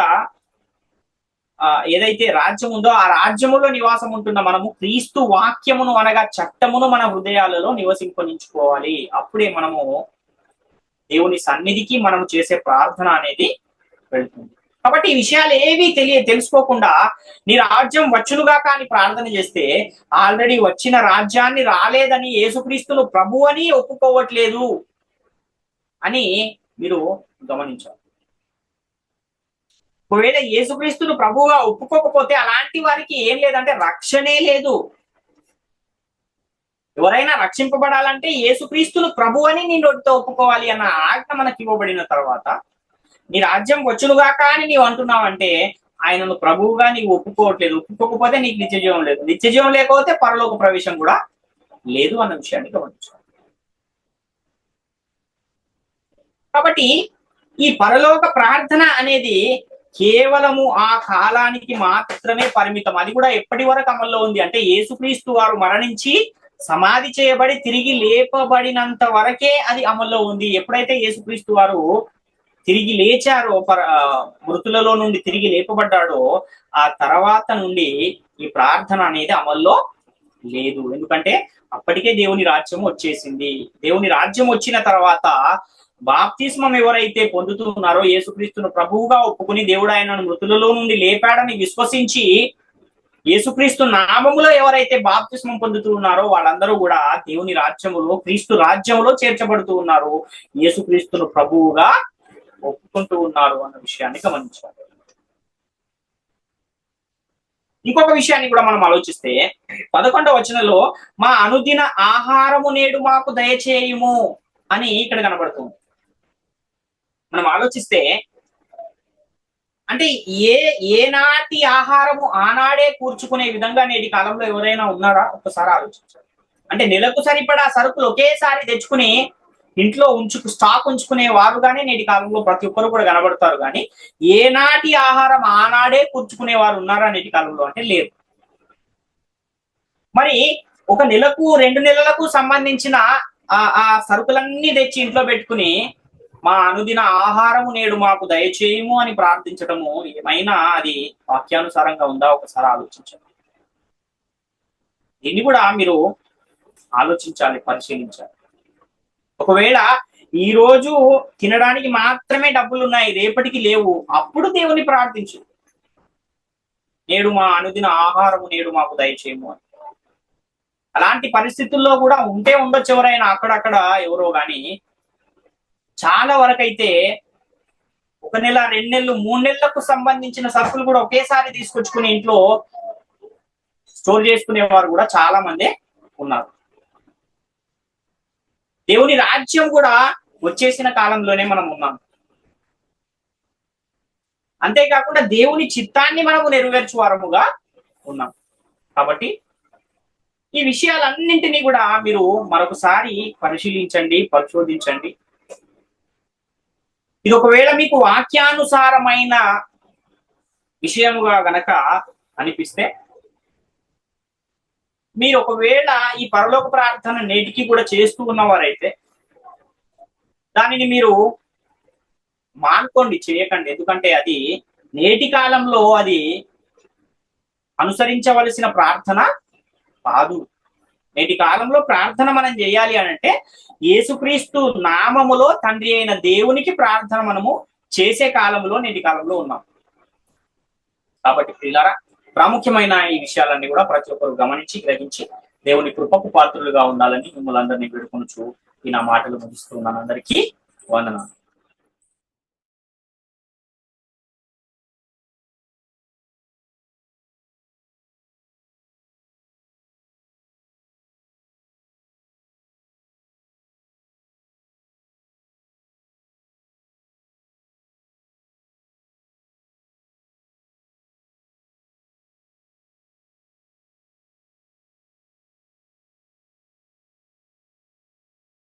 A: ఏదైతే రాజ్యం ఉందో ఆ రాజ్యములో నివాసం ఉంటున్న మనము క్రీస్తు వాక్యమును అనగా చట్టమును మన హృదయాలలో నివసింపనించుకోవాలి. అప్పుడే మనము దేవుని సన్నిధికి మనం చేసే ప్రార్థన అనేది వెళ్తుంది. కాబట్టి ఈ విషయాలు ఏవి తెలుసుకోకుండా నీ రాజ్యం వచ్చునుగా కానీ ప్రార్థన చేస్తే ఆల్రెడీ వచ్చిన రాజ్యాన్ని రాలేదని యేసుక్రీస్తును ప్రభు అని ఒప్పుకోవట్లేదు అని మీరు గమనించాలి. ఒకవేళ యేసుక్రీస్తును ప్రభువుగా ఒప్పుకోకపోతే అలాంటి వారికి ఏం లేదంటే రక్షణే లేదు. ఎవరైనా రక్షింపబడాలంటే యేసుక్రీస్తును ప్రభు అని నీ నోటితో ఒప్పుకోవాలి అన్న ఆజ్ఞ మనకి ఇవ్వబడిన తర్వాత నీ రాజ్యం వచ్చునుగాక అని నీవు అంటున్నావంటే ఆయనను ప్రభువుగా నీవు ఒప్పుకోవట్లేదు. ఒప్పుకోకపోతే నీకు నిత్యజీవం లేదు. నిత్యజీవం లేకపోతే పరలోక ప్రవేశం కూడా లేదు అన్న విషయాన్ని గమనించాలి. కాబట్టి ఈ పరలోక ప్రార్థన అనేది కేవలము ఆ కాలానికి మాత్రమే పరిమితం. అది కూడా ఎప్పటి వరకు అమల్లో ఉంది అంటే యేసుక్రీస్తు వారు మరణించి సమాధి చేయబడి తిరిగి లేపబడినంత వరకే అది అమల్లో ఉంది. ఎప్పుడైతే యేసుక్రీస్తు వారు తిరిగి లేచారో, మృతులలో నుండి తిరిగి లేపబడ్డాడో ఆ తర్వాత నుండి ఈ ప్రార్థన అనేది అమల్లో లేదు. ఎందుకంటే అప్పటికే దేవుని రాజ్యం వచ్చేసింది. దేవుని రాజ్యం వచ్చిన తర్వాత బాప్తిస్మం ఎవరైతే పొందుతున్నారో యేసుక్రీస్తును ప్రభువుగా ఒప్పుకుని దేవుడు ఆయనను మృతులలో నుండి లేపాడని విశ్వసించి యేసుక్రీస్తు నామములో ఎవరైతే బాప్తిస్మం పొందుతూ ఉన్నారో వాళ్ళందరూ కూడా దేవుని రాజ్యములో క్రీస్తు రాజ్యంలో చేర్చబడుతూ ఉన్నారు. యేసుక్రీస్తును ప్రభువుగా ఒప్పుకుంటూ ఉన్నారు అన్న విషయాన్ని గమనించాలి. ఇంకొక విషయాన్ని కూడా మనం ఆలోచిస్తే 11వ వచనంలో మా అనుదిన ఆహారము నేడు మాకు దయచేయుము అని ఇక్కడ కనబడుతుంది. మనం ఆలోచిస్తే అంటే ఏనాటి ఆహారము ఆనాడే కూర్చుకునే విధంగా నేటి కాలంలో ఎవరైనా ఉన్నారా? ఒక్కసారి ఆలోచించాలి. అంటే నెలకు సరిపడా సరుకులు ఒకేసారి తెచ్చుకుని ఇంట్లో స్టాక్ ఉంచుకునే వారుగానే నేటి కాలంలో ప్రతి ఒక్కరు కూడా కనబడతారు. కానీ ఏనాటి ఆహారం ఆనాడే కూర్చుకునే వారు ఉన్నారా నేటి కాలంలో అంటే లేరు. మరి ఒక నెలకు 2 నెలలకు సంబంధించిన ఆ సరుకులన్నీ తెచ్చి ఇంట్లో పెట్టుకుని మా అనుదిన ఆహారము నేడు మాకు దయచేయము అని ప్రార్థించటము ఏమైనా అది వాక్యానుసారంగా ఉందా? ఒకసారి ఆలోచించండి. దీన్ని కూడా మీరు ఆలోచించాలి, పరిశీలించాలి. ఒకవేళ ఈ రోజు తినడానికి మాత్రమే డబ్బులు ఉన్నాయి, రేపటికి లేవు, అప్పుడు దేవుని ప్రార్థించు. నేడు మా అనుదిన ఆహారము నేడు మాకు దయచేయము అని. అలాంటి పరిస్థితుల్లో కూడా ఉంటే ఉండొచ్చు ఎవరైనా అక్కడక్కడ ఎవరో గాని, చాలా వరకైతే 1 నెల, 2 నెలలు, 3 నెలలకు సంబంధించిన సరుకులు కూడా ఒకేసారి తీసుకొచ్చుకుని ఇంట్లో స్టోర్ చేసుకునేవారు కూడా చాలా మందే ఉన్నారు. దేవుని రాజ్యం కూడా వచ్చేసిన కాలంలోనే మనం ఉన్నాం. అంతేకాకుండా దేవుని చిత్తాన్ని మనము నెరవేర్చు వారముగా ఉన్నాం. కాబట్టి ఈ విషయాలన్నింటినీ కూడా మీరు మరొకసారి పరిశీలించండి, పరిశోధించండి. ఇది ఒకవేళ మీకు వాక్యానుసారమైన విషయముగా గనక అనిపిస్తే, మీరు ఒకవేళ ఈ పరలోక ప్రార్థన నేటికి కూడా చేస్తూ ఉన్నవారైతే దానిని మీరు మానుకోండి, చేయకండి. ఎందుకంటే అది నేటి కాలంలో అది అనుసరించవలసిన ప్రార్థన కాదు. నేటి కాలంలో ప్రార్థన మనం చేయాలి అని అంటే యేసుక్రీస్తు నామములో తండ్రి అయిన దేవునికి ప్రార్థన మనము చేసే కాలంలో నేటి కాలంలో ఉన్నాం. కాబట్టి ప్రియులారా, ప్రాముఖ్యమైన ఈ విషయాలన్నీ కూడా ప్రతి ఒక్కరు గమనించి గ్రహించి దేవుని కృపకు పాత్రులుగా ఉండాలని మిమ్మల్ని అందరినీ వేడుకొనుచు ఈ నా మాటలు ముగిస్తున్నాను. అందరికీ వందనాలు.